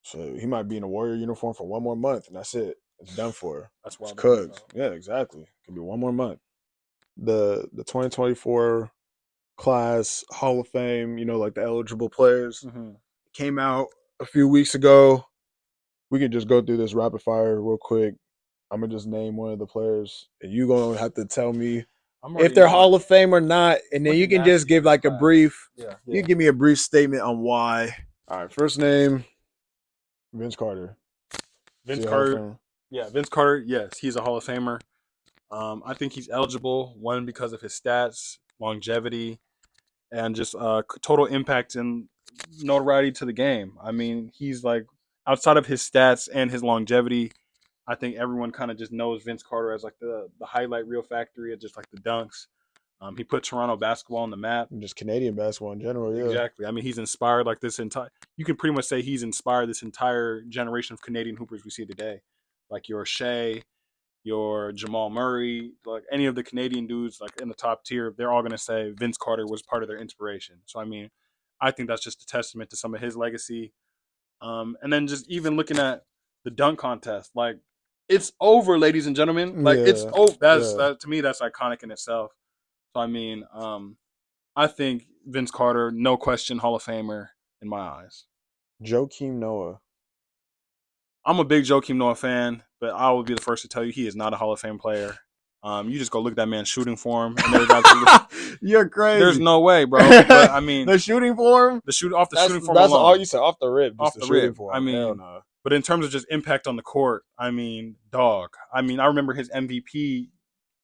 Speaker 3: he might be in a Warrior uniform for one more month, and that's it. It's done for.
Speaker 1: That's why
Speaker 3: it's cooked. Yeah, exactly. Could be one more month. The 2024 class Hall of Fame, like the eligible players, came out a few weeks ago. We can just go through this rapid fire real quick. I'm gonna just name one of the players, and you're gonna have to tell me if they're Hall of Fame or not, and then you can just give like a brief. Yeah. You give me a brief statement on why. All right, first name, Vince Carter.
Speaker 1: Vince Carter. Yeah, Vince Carter. Yes, he's a Hall of Famer. I think he's eligible, one, because of his stats, longevity, and just total impact and notoriety to the game. I mean, he's like, outside of his stats and his longevity, I think everyone kind of just knows Vince Carter as like the highlight reel factory, just like the dunks. He put Toronto basketball on the map.
Speaker 3: Just Canadian basketball in general, yeah.
Speaker 1: Exactly. I mean, he's inspired like this entire. You can pretty much say he's inspired this entire generation of Canadian hoopers we see today, like your Shea, your Jamal Murray, like any of the Canadian dudes like in the top tier. They're all gonna say Vince Carter was part of their inspiration. So I mean, I think that's just a testament to some of his legacy. And then just even looking at the dunk contest, like it's over, ladies and gentlemen. Like it's over. That to me, that's iconic in itself. So I mean, I think Vince Carter, no question, Hall of Famer in my eyes.
Speaker 3: Joakim Noah.
Speaker 1: I'm a big Joakim Noah fan, but I will be the first to tell you he is not a Hall of Fame player. You just go look at that man's shooting form, and there's absolutely
Speaker 3: you're crazy.
Speaker 1: There's no way, bro. But, I mean,
Speaker 3: the shooting form,
Speaker 1: shooting form.
Speaker 3: That's all you said off the rip.
Speaker 1: Off the rip. Form. I mean, no. But in terms of just impact on the court, I mean, dog. I mean, I remember his MVP,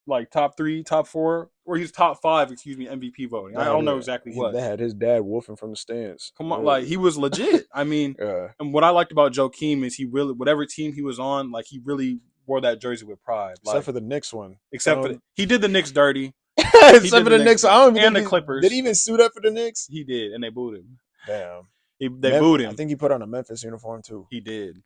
Speaker 1: like top 3, top 4, or he's top 5. MVP voting. I don't know exactly what.
Speaker 3: They had his dad woofing from the stands.
Speaker 1: Come on, like he was legit. I mean, and what I liked about Joakim is he really, whatever team he was on, like he really wore that jersey with pride.
Speaker 3: Except for the Knicks one.
Speaker 1: Except for he did the Knicks dirty.
Speaker 3: Except for the Knicks. I don't even
Speaker 1: and the Clippers.
Speaker 3: Did he even suit up for the Knicks?
Speaker 1: He did, and they booed him.
Speaker 3: Damn.
Speaker 1: They booed him.
Speaker 3: I think he put on a Memphis uniform too.
Speaker 1: He did.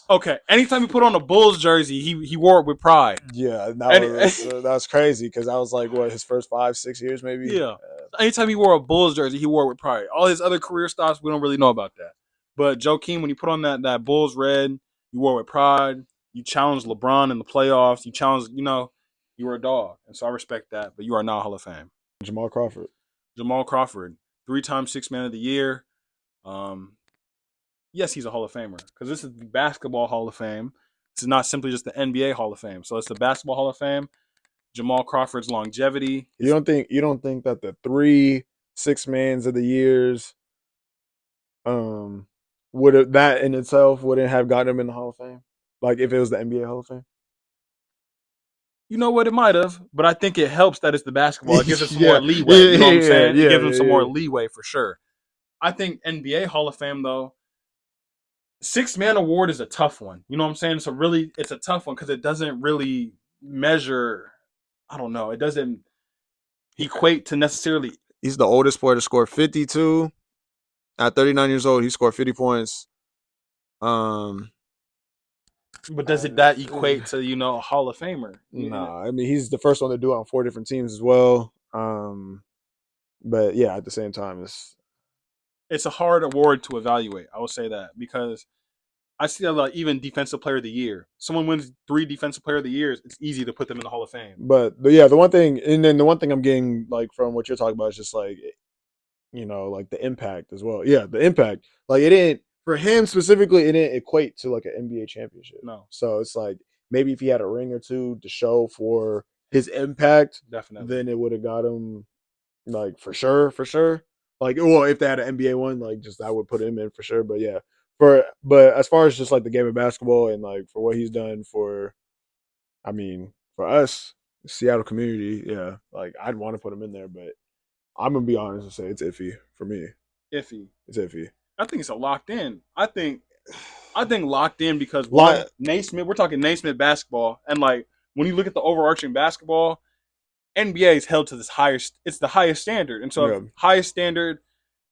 Speaker 1: Okay. Anytime he put on a Bulls jersey, he wore it with pride.
Speaker 3: Yeah, that was crazy because I was like, what, his first 5-6 years maybe?
Speaker 1: Yeah. Anytime he wore a Bulls jersey, he wore it with pride. All his other career stops, we don't really know about that. But Joakim, when he put on that Bulls red, you wore it with pride. You challenged LeBron in the playoffs. You challenged, you were a dog. And so I respect that. But you are not Hall of Fame.
Speaker 3: Jamal Crawford.
Speaker 1: 3-time Sixth Man of the Year. Yes, he's a Hall of Famer because this is the Basketball Hall of Fame. This is not simply just the NBA Hall of Fame. So it's the Basketball Hall of Fame. Jamal Crawford's longevity.
Speaker 3: You don't think that the 3 Sixth Mans of the Years, that in itself wouldn't have gotten him in the Hall of Fame? Like if it was the NBA Hall of Fame?
Speaker 1: You know what? It might have, but I think it helps that it's the basketball. It gives us some more leeway. You know what I'm saying? It gives them some more leeway for sure. I think NBA Hall of Fame though. Sixth Man Award is a tough one. You know what I'm saying? It's a tough one because it doesn't really measure. I don't know. It doesn't equate to necessarily.
Speaker 3: He's the oldest player to score 52. At 39 years old, he scored 50 points.
Speaker 1: But does that equate to a Hall of Famer?
Speaker 3: Nah, I mean he's the first one to do it on 4 different teams as well. But yeah, at the same time,
Speaker 1: it's a hard award to evaluate. I will say that because I see even Defensive Player of the Year. Someone wins 3 Defensive Player of the Years, it's easy to put them in the Hall of Fame.
Speaker 3: But yeah, the one thing I'm getting like from what you're talking about is just like, like the impact as well. Yeah, the impact. Like it didn't, for him specifically, it didn't equate to like an NBA championship.
Speaker 1: No.
Speaker 3: So it's like maybe if he had a ring or 2 to show for his impact,
Speaker 1: definitely,
Speaker 3: then it would have got him like for sure. Like, well, if they had an NBA one, like just that would put him in for sure. But yeah, but as far as just like the game of basketball and like for what he's done for us, Seattle community, yeah, like I'd want to put him in there, but I'm gonna be honest and say it's iffy for me. It's iffy.
Speaker 1: I think it's a locked in. I think locked in because Naismith. We're talking Naismith basketball, and like when you look at the overarching basketball. NBA is held to this it's the highest standard. And so highest standard,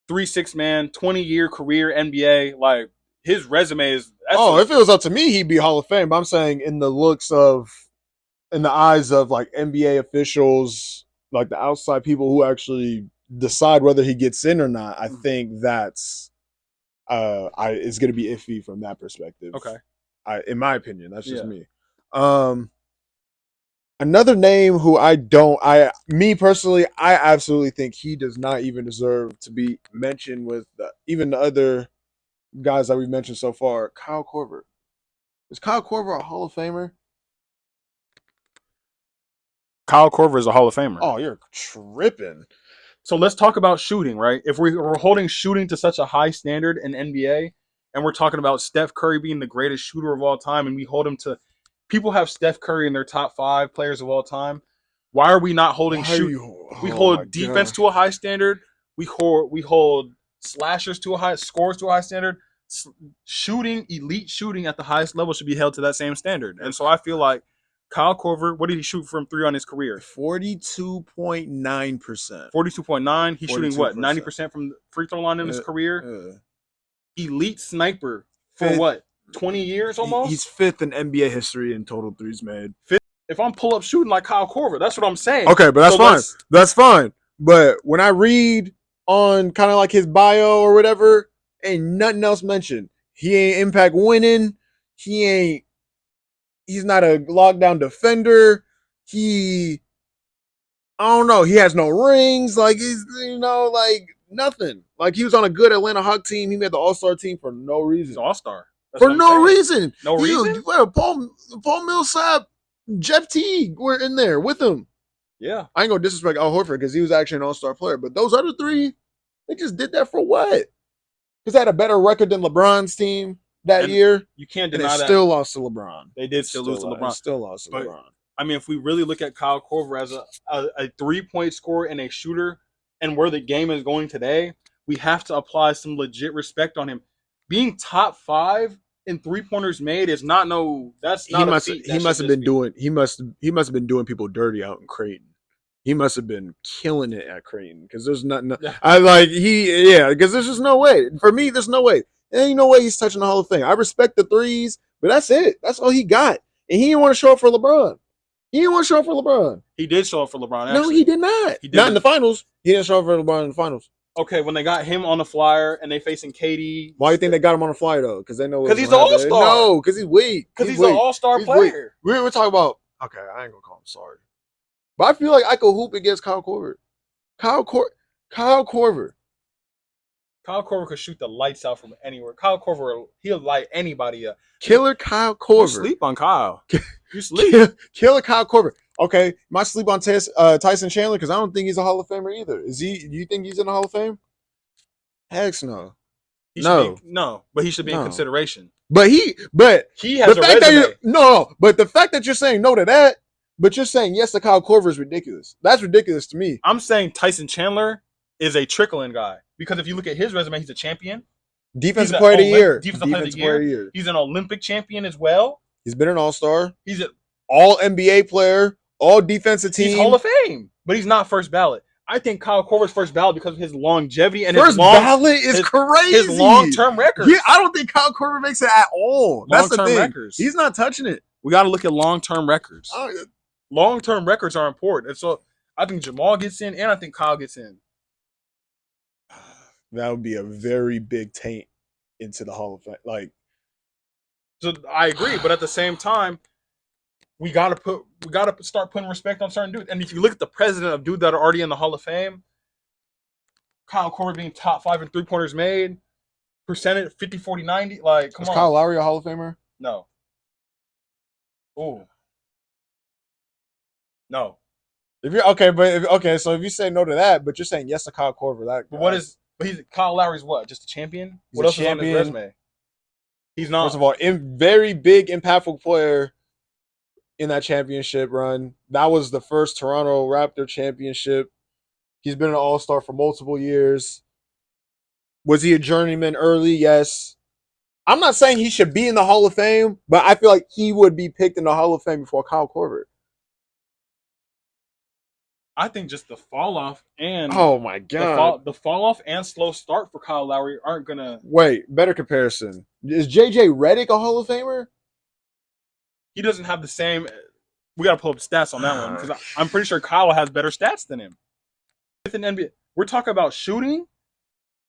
Speaker 1: 3 Sixth Man, 20-year career NBA, like his resume is
Speaker 3: if it was up to me, he'd be Hall of Fame. But I'm saying in the eyes of like NBA officials, like the outside people who actually decide whether he gets in or not, I think that's it's going to be iffy from that perspective.
Speaker 1: Okay.
Speaker 3: In my opinion, that's just me. Another name who me personally, I absolutely think he does not even deserve to be mentioned with even the other guys that we've mentioned so far. Kyle Korver. Is Kyle Korver a Hall of Famer?
Speaker 1: Kyle Korver is a Hall of Famer.
Speaker 3: Oh, you're tripping.
Speaker 1: So let's talk about shooting, right? If we're holding shooting to such a high standard in NBA, and we're talking about Steph Curry being the greatest shooter of all time, and we hold him to, people have Steph Curry in their top 5 players of all time. Why are we not holding we hold defense to a high standard. We hold slashers to a high, scores to a high standard. Shooting, elite shooting at the highest level should be held to that same standard. And so I feel like Kyle Korver, what did he shoot from 3 on his career?
Speaker 3: 42.9%.
Speaker 1: 42.9. He's shooting what? 90% from the free throw line in his career. Elite sniper for what? 20 years almost?
Speaker 3: He's 5th in NBA history in total threes made.
Speaker 1: 5th. If I'm pull up shooting like Kyle Korver, that's what I'm saying.
Speaker 3: Okay, but that's fine. That's fine. But when I read on kind of like his bio or whatever, ain't nothing else mentioned. He ain't impact winning. He's not a lockdown defender. I don't know. He has no rings. Like, he's, like nothing. Like, he was on a good Atlanta Hawk team. He made the All-Star team for no reason.
Speaker 1: He's All-Star.
Speaker 3: For no reason.
Speaker 1: No reason?
Speaker 3: Paul Millsap, Jeff Teague were in there with him.
Speaker 1: Yeah.
Speaker 3: I ain't gonna disrespect Al Horford because he was actually an All-Star player. But those other 3, they just did that for what? Because they had a better record than LeBron's team that year.
Speaker 1: You can't deny that.
Speaker 3: Still lost to LeBron.
Speaker 1: They did still lose to LeBron.
Speaker 3: Still lost to LeBron.
Speaker 1: I mean, if we really look at Kyle Korver as a 3-point scorer and a shooter, and where the game is going today, we have to apply some legit respect on him. Being top 5 in 3-pointers made is not that's not a feat. He must have been
Speaker 3: doing people dirty out in Creighton. He must have been killing it at Creighton because there's nothing. Because there's just no way. For me, there's no way. There ain't no way he's touching the Hall of Fame. I respect the threes, but that's it. That's all he got. And he didn't want to show up for LeBron. He
Speaker 1: did show up for LeBron, actually.
Speaker 3: No, he did not. Not in the finals. He didn't show up for LeBron in the finals.
Speaker 1: Okay, when they got him on the flyer and they facing Cade.
Speaker 3: Why do you think they got him on the flyer, though? Because they know.
Speaker 1: Because he's an All-Star.
Speaker 3: No, because he's weak.
Speaker 1: Because he's an All-Star player.
Speaker 3: We're talking about. Okay, I ain't gonna call him sorry, but I feel like I could hoop against Kyle Korver. Kyle Korver
Speaker 1: could shoot the lights out from anywhere. Kyle Korver, he'll light anybody up.
Speaker 3: Killer Kyle Korver.
Speaker 1: You sleep on Kyle. You sleep.
Speaker 3: Killer Kyle Korver. Okay, my sleep on Tyson Chandler because I don't think he's a Hall of Famer either. Is he? Do you think he's in the Hall of Fame? Heck no.
Speaker 1: But he should be in consideration.
Speaker 3: But he has
Speaker 1: a resume.
Speaker 3: But the fact that you're saying no to that, but you're saying yes to Kyle Korver is ridiculous. That's ridiculous to me.
Speaker 1: I'm saying Tyson Chandler is a trickle-in guy because if you look at his resume, he's a champion.
Speaker 3: Defensive player of the year.
Speaker 1: Defensive player of the year. He's an Olympic champion as well.
Speaker 3: He's been an All-Star.
Speaker 1: He's an
Speaker 3: All NBA player. All defensive team.
Speaker 1: He's Hall of Fame, but he's not first ballot. I think Kyle Korver's first ballot because of his longevity and
Speaker 3: his ballot is crazy.
Speaker 1: His long-term records.
Speaker 3: Yeah, I don't think Kyle Korver makes it at all. That's the thing. Records. He's not touching it.
Speaker 1: We got to look at long-term records. Long-term records are important, and so I think Jamal gets in, and I think Kyle gets in.
Speaker 3: That would be a very big taint into the Hall of Fame.
Speaker 1: So I agree, but at the same time, we gotta start putting respect on certain dudes. And if you look at the president of dudes that are already in the Hall of Fame, Kyle Korver being top 5 in 3-pointers made, percentage 50, 40, 90. Like, come on.
Speaker 3: Is Kyle Lowry a Hall of Famer?
Speaker 1: No. Ooh. No.
Speaker 3: So if you say no to that, but you're saying yes to Kyle Korver,
Speaker 1: but Kyle Lowry's what? Just a champion? What else is on his resume? He's not.
Speaker 3: First of all, very big, impactful player in that championship run. That was the first Toronto Raptor championship. He's been an All-Star for multiple years. Was he a journeyman early? Yes. I'm not saying he should be in the Hall of Fame, but I feel like he would be picked in the Hall of Fame before Kyle Korver.
Speaker 1: I think just the fall off and
Speaker 3: oh my god,
Speaker 1: the fall off and slow start for Kyle Lowry aren't gonna
Speaker 3: better comparison. Is JJ a Hall of Famer?
Speaker 1: He doesn't have the same. We gotta pull up stats on that one because I'm pretty sure Kyle has better stats than him. With an NBA, we're talking about shooting.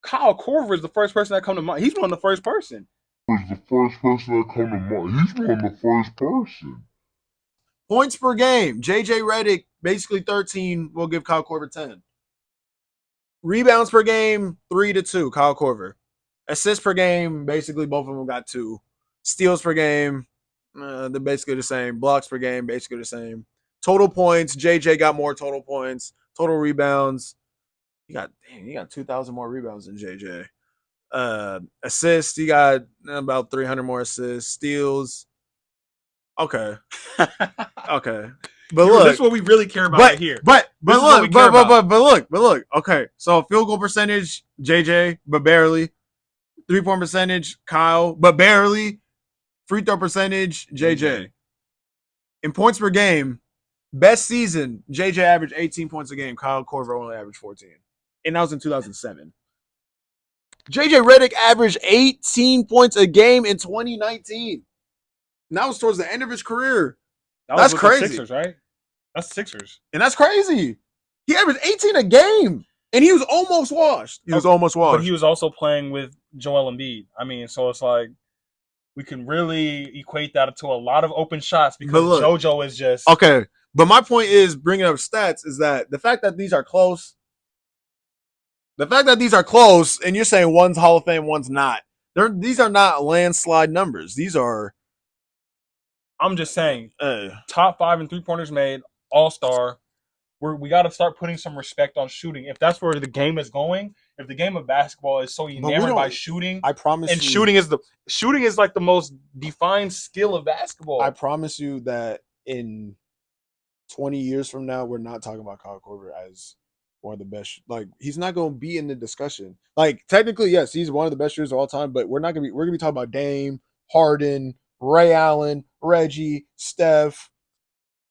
Speaker 1: Kyle Korver is the first person that come to mind. He's one of the first person.
Speaker 4: He's the first person that come to mind. He's one of the first person.
Speaker 3: Points per game. JJ Reddick, basically 13. We'll give Kyle Korver 10. Rebounds per game, 3 to 2. Kyle Korver. Assists per game, basically both of them got 2. Steals per game, they're basically the same. Blocks per game, basically the same. Total points, JJ got more total points. Total rebounds, you got 2,000 more rebounds than JJ. Assists, you got about 300 more assists. Steals, okay. But look,
Speaker 1: this is what we really care about right here.
Speaker 3: But look. Okay, so field goal percentage, JJ, but barely. 3-point percentage, Kyle, but barely. Free throw percentage, JJ. In points per game, best season, JJ averaged 18 points a game. Kyle Korver only averaged 14. And that was in 2007. JJ Reddick averaged 18 points a game in 2019. And that was towards the end of his career. That's crazy.
Speaker 1: Sixers, right? That's Sixers.
Speaker 3: And that's crazy. He averaged 18 a game. And he was almost washed.
Speaker 1: But he was also playing with Joel Embiid. I mean, so it's like we can really equate that to a lot of open shots because JoJo is just...
Speaker 3: Okay, but my point is, bringing up stats, is that the fact that these are close, and you're saying one's Hall of Fame, one's not. These are not landslide numbers. These are...
Speaker 1: I'm just saying, top 5 in three-pointers made, all-star. We got to start putting some respect on shooting. If that's where the game is going, if the game of basketball is so enamored by shooting,
Speaker 3: I promise
Speaker 1: and
Speaker 3: you,
Speaker 1: shooting is like the most defined skill of basketball.
Speaker 3: I promise you that in 20 years from now, we're not talking about Kyle Korver as one of the best. Like, he's not going to be in the discussion. Like, technically, yes, he's one of the best shooters of all time, but we're going to be talking about Dame, Harden, Ray Allen, Reggie, Steph.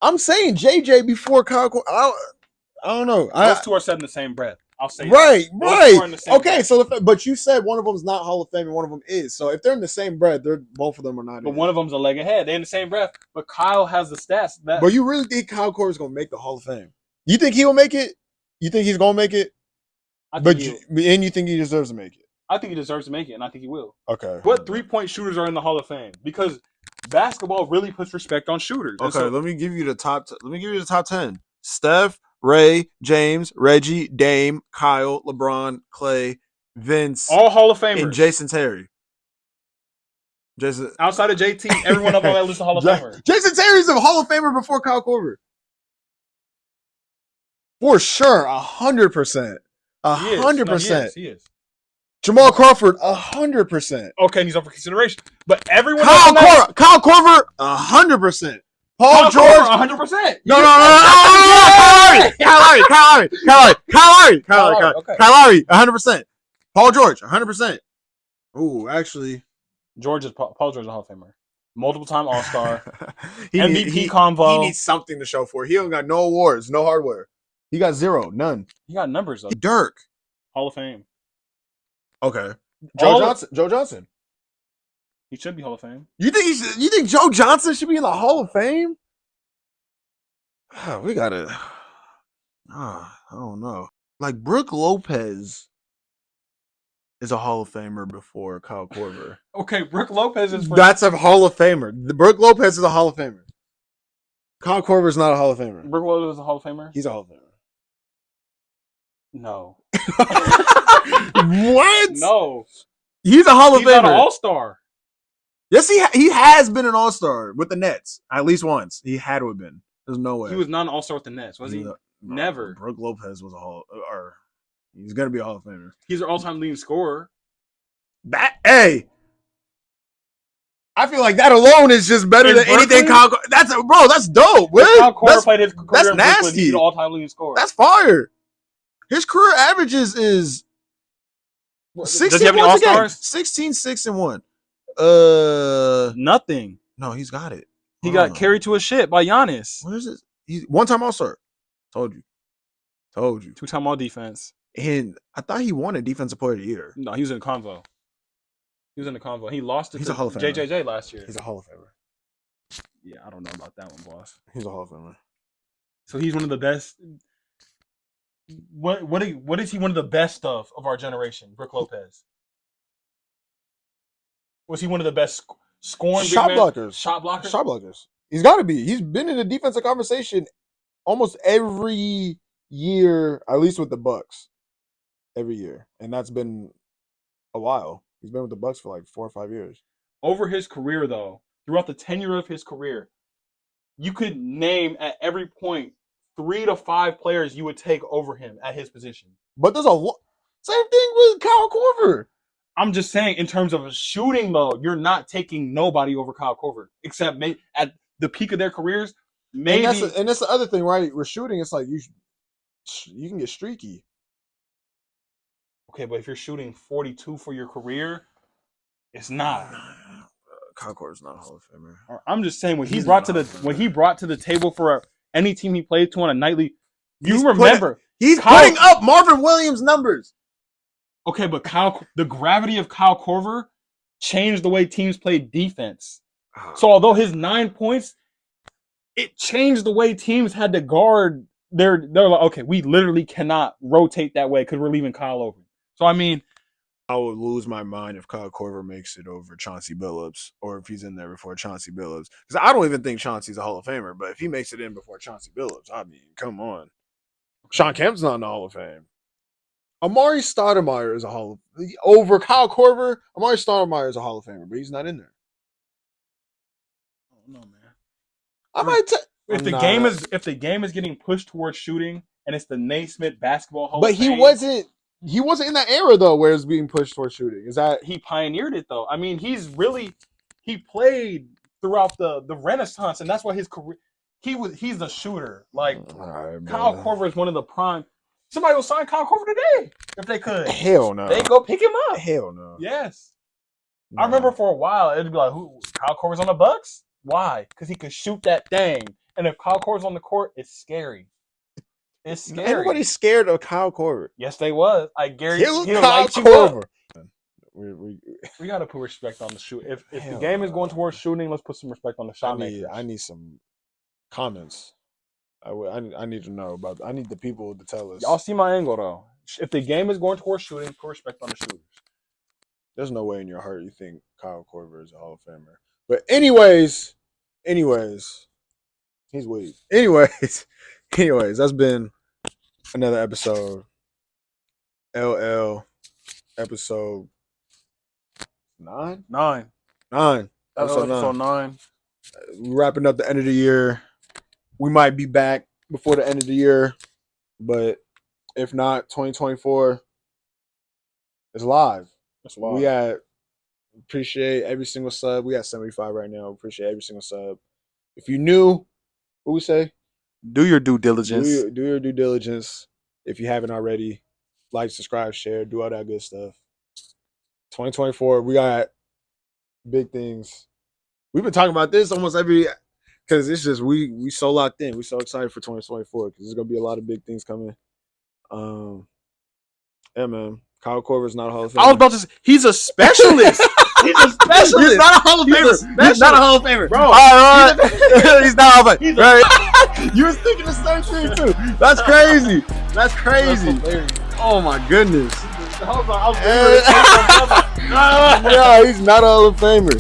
Speaker 3: I'm saying JJ before Kyle Korver. I don't know.
Speaker 1: Those two are said in the same breath. I'll say
Speaker 3: right. Okay,
Speaker 1: breath.
Speaker 3: so but you said one of them is not Hall of Fame and one of them is. So if they're in the same breath, both of them are not.
Speaker 1: But one of them's a leg ahead. They're in the same breath. But Kyle has the stats.
Speaker 3: But you really think Kyle Korver is going to make the Hall of Fame? You think he will make it? You think he's going to make it? And you think he deserves to make it?
Speaker 1: I think he deserves to make it, and I think he will.
Speaker 3: Okay.
Speaker 1: What 3-point shooters are in the Hall of Fame? Because basketball really puts respect on shooters.
Speaker 3: Okay, let me give you the top 10. Steph, Ray, James, Reggie, Dame, Kyle, LeBron, Klay, Vince,
Speaker 1: all Hall of Famers,
Speaker 3: and Jason Terry.
Speaker 1: Outside of JT, everyone up on that list of Hall of Famers.
Speaker 3: Jason Terry's a Hall of Famer before Kyle Korver. For sure, 100%. 100%.
Speaker 1: He is.
Speaker 3: JAMAL Crawford, 100%.
Speaker 1: Okay, and he's up for consideration. But everyone
Speaker 3: Kyle Korver, 100%. Paul George,
Speaker 1: 100%.
Speaker 3: No. Kyle Lowry, 100%. Paul George, 100%. Ooh, actually,
Speaker 1: Paul George is a Hall of Famer. Multiple-time All-Star.
Speaker 3: MVP
Speaker 1: convo.
Speaker 3: He needs something to show for it. He don't got no awards, no hardware. He got 0, none.
Speaker 1: He got numbers, though.
Speaker 3: Dirk.
Speaker 1: Hall of Fame.
Speaker 3: Okay. Joe Johnson.
Speaker 1: He should be Hall of Fame.
Speaker 3: You think Joe Johnson should be in the Hall of Fame? We gotta. I don't know. Like Brook Lopez is a Hall of Famer before Kyle Korver.
Speaker 1: Okay, Brook Lopez is.
Speaker 3: That's a Hall of Famer. Brook Lopez is a Hall of Famer. Kyle Korver is not a Hall of Famer.
Speaker 1: Brook Lopez is a Hall of Famer.
Speaker 3: He's a Hall of Famer.
Speaker 1: No.
Speaker 3: What?
Speaker 1: No.
Speaker 3: He's a Hall of Famer.
Speaker 1: He's not an All-Star.
Speaker 3: Yes, he has been an All-Star with the Nets at least once. He had to have been. There's no way.
Speaker 1: He was not an All-Star with the Nets, was he?
Speaker 3: No,
Speaker 1: Never.
Speaker 3: Brook Lopez was he's gonna be a Hall of Famer.
Speaker 1: He's an all-time leading scorer.
Speaker 3: I feel like that alone is just better than anything. That's dope.
Speaker 1: Kyle Korver played his career
Speaker 3: that's
Speaker 1: in Brooklyn.
Speaker 3: nasty.
Speaker 1: He's an all-time leading scorer.
Speaker 3: That's fire. His career averages is 16
Speaker 1: Does he have any All-Stars?
Speaker 3: 16, 6, and 1.
Speaker 1: Nothing.
Speaker 3: No, he's got it.
Speaker 1: He got carried to a shit by Giannis.
Speaker 3: What is it? He's one-time All-Star. Told you.
Speaker 1: 2-time All-Defense.
Speaker 3: And I thought he won a Defensive Player of the Year.
Speaker 1: No, he was in the convo. He lost it
Speaker 3: He's
Speaker 1: to
Speaker 3: a Hall of Famer.
Speaker 1: JJJ last year.
Speaker 3: He's a Hall of Famer.
Speaker 1: Yeah, I don't know about that one, boss.
Speaker 3: He's a Hall of Famer.
Speaker 1: So he's one of the best. What is he one of the best of our generation? Brook Lopez. Was he one of the best scoring
Speaker 3: Shot
Speaker 1: big men?
Speaker 3: blockers.
Speaker 1: Shot blockers.
Speaker 3: Shot blockers. He's got to be. He's been in the defensive conversation almost every year, at least with the Bucks. Every year, and that's been a while. He's been with the Bucks for like 4 or 5 years.
Speaker 1: Over his career, though, throughout the tenure of his career, you could name at every point 3 to 5 players you would take over him at his position.
Speaker 3: But there's a lot. Same thing with Kyle Korver.
Speaker 1: I'm just saying, in terms of shooting, though, you're not taking nobody over Kyle Korver, except maybe at the peak of their careers. Maybe,
Speaker 3: and that's the other thing, right? We're shooting. It's like you can get streaky.
Speaker 1: Okay, but if you're shooting 42 for your career, it's not.
Speaker 3: Kyle Korver's not a Hall of Famer.
Speaker 1: I'm just saying when he brought to the table for any team he played to on a nightly, he's
Speaker 3: putting up Marvin Williams numbers.
Speaker 1: Okay, but the gravity of Kyle Korver changed the way teams played defense. So although his 9 points, it changed the way teams had to guard. They're like, okay, we literally cannot rotate that way because we're leaving Kyle open. So I mean,
Speaker 3: I would lose my mind if Kyle Korver makes it over Chauncey Billups, or if he's in there before Chauncey Billups. Because I don't even think Chauncey's a Hall of Famer, but if he makes it in before Chauncey Billups, I mean, come on. Sean Kemp's not in the Hall of Fame. Amari Stoudemire is a Hall of over Kyle Korver. Amari Stoudemire is a Hall of Famer, but he's not in there.
Speaker 1: I don't know, man.
Speaker 3: I might
Speaker 1: if the game is getting pushed towards shooting and it's the Naismith basketball Hall
Speaker 3: but
Speaker 1: of Fame,
Speaker 3: he wasn't in that era though where it's being pushed towards shooting. Is that
Speaker 1: he pioneered it though? I mean, he played throughout the Renaissance, and that's why his career he's a shooter. Like
Speaker 3: right,
Speaker 1: Kyle Korver is one of the prime. Somebody will sign Kyle Korver today if they could.
Speaker 3: Hell no.
Speaker 1: They go pick him up.
Speaker 3: Hell no.
Speaker 1: Yes.
Speaker 3: No.
Speaker 1: I remember for a while it'd be like, who Kyle Korver's on the Bucks? Why? Because he could shoot that thing. And if Kyle Korver's on the court, it's scary. It's scary.
Speaker 3: Everybody's scared of Kyle Korver.
Speaker 1: Yes, they was. I guarantee
Speaker 3: Kill
Speaker 1: he'll
Speaker 3: Kyle
Speaker 1: light you
Speaker 3: Korver.
Speaker 1: up. We gotta put respect on the shoot. If the game is going towards shooting, let's put some respect on the shot makers.
Speaker 3: I need some comments. I need to know about. I need the people to tell us.
Speaker 1: Y'all see my angle though. If the game is going towards shooting, put respect on the shooters.
Speaker 3: There's no way in your heart you think Kyle Korver is a Hall of Famer. But anyways, he's weak. Anyways, that's been another episode. LL episode 9?
Speaker 1: 9.
Speaker 3: Episode
Speaker 1: 9.
Speaker 3: We're wrapping up the end of the year. We might be back before the end of the year, but if not, 2024 is live.
Speaker 1: It's live.
Speaker 3: We appreciate every single sub. We got 75 right now. Appreciate every single sub. If you new, what we say?
Speaker 1: Do your due diligence.
Speaker 3: Do your due diligence. If you haven't already, like, subscribe, share, do all that good stuff. 2024, we got big things. We've been talking about this almost every, because it's just we so locked in. We so excited for 2024 because there's gonna be a lot of big things coming. Yeah, man. Kyle Korver's not a Hall of Famer.
Speaker 1: I was about to say he's a specialist. He's a specialist.
Speaker 3: He's not a Hall of Famer. He's not a Hall of Famer,
Speaker 1: Bro.
Speaker 3: All right. He's not a Hall of Famer. Right. You was thinking the same thing too. That's crazy. That's crazy. Oh my goodness.
Speaker 1: I was
Speaker 3: Yeah, he's not a Hall of Famer.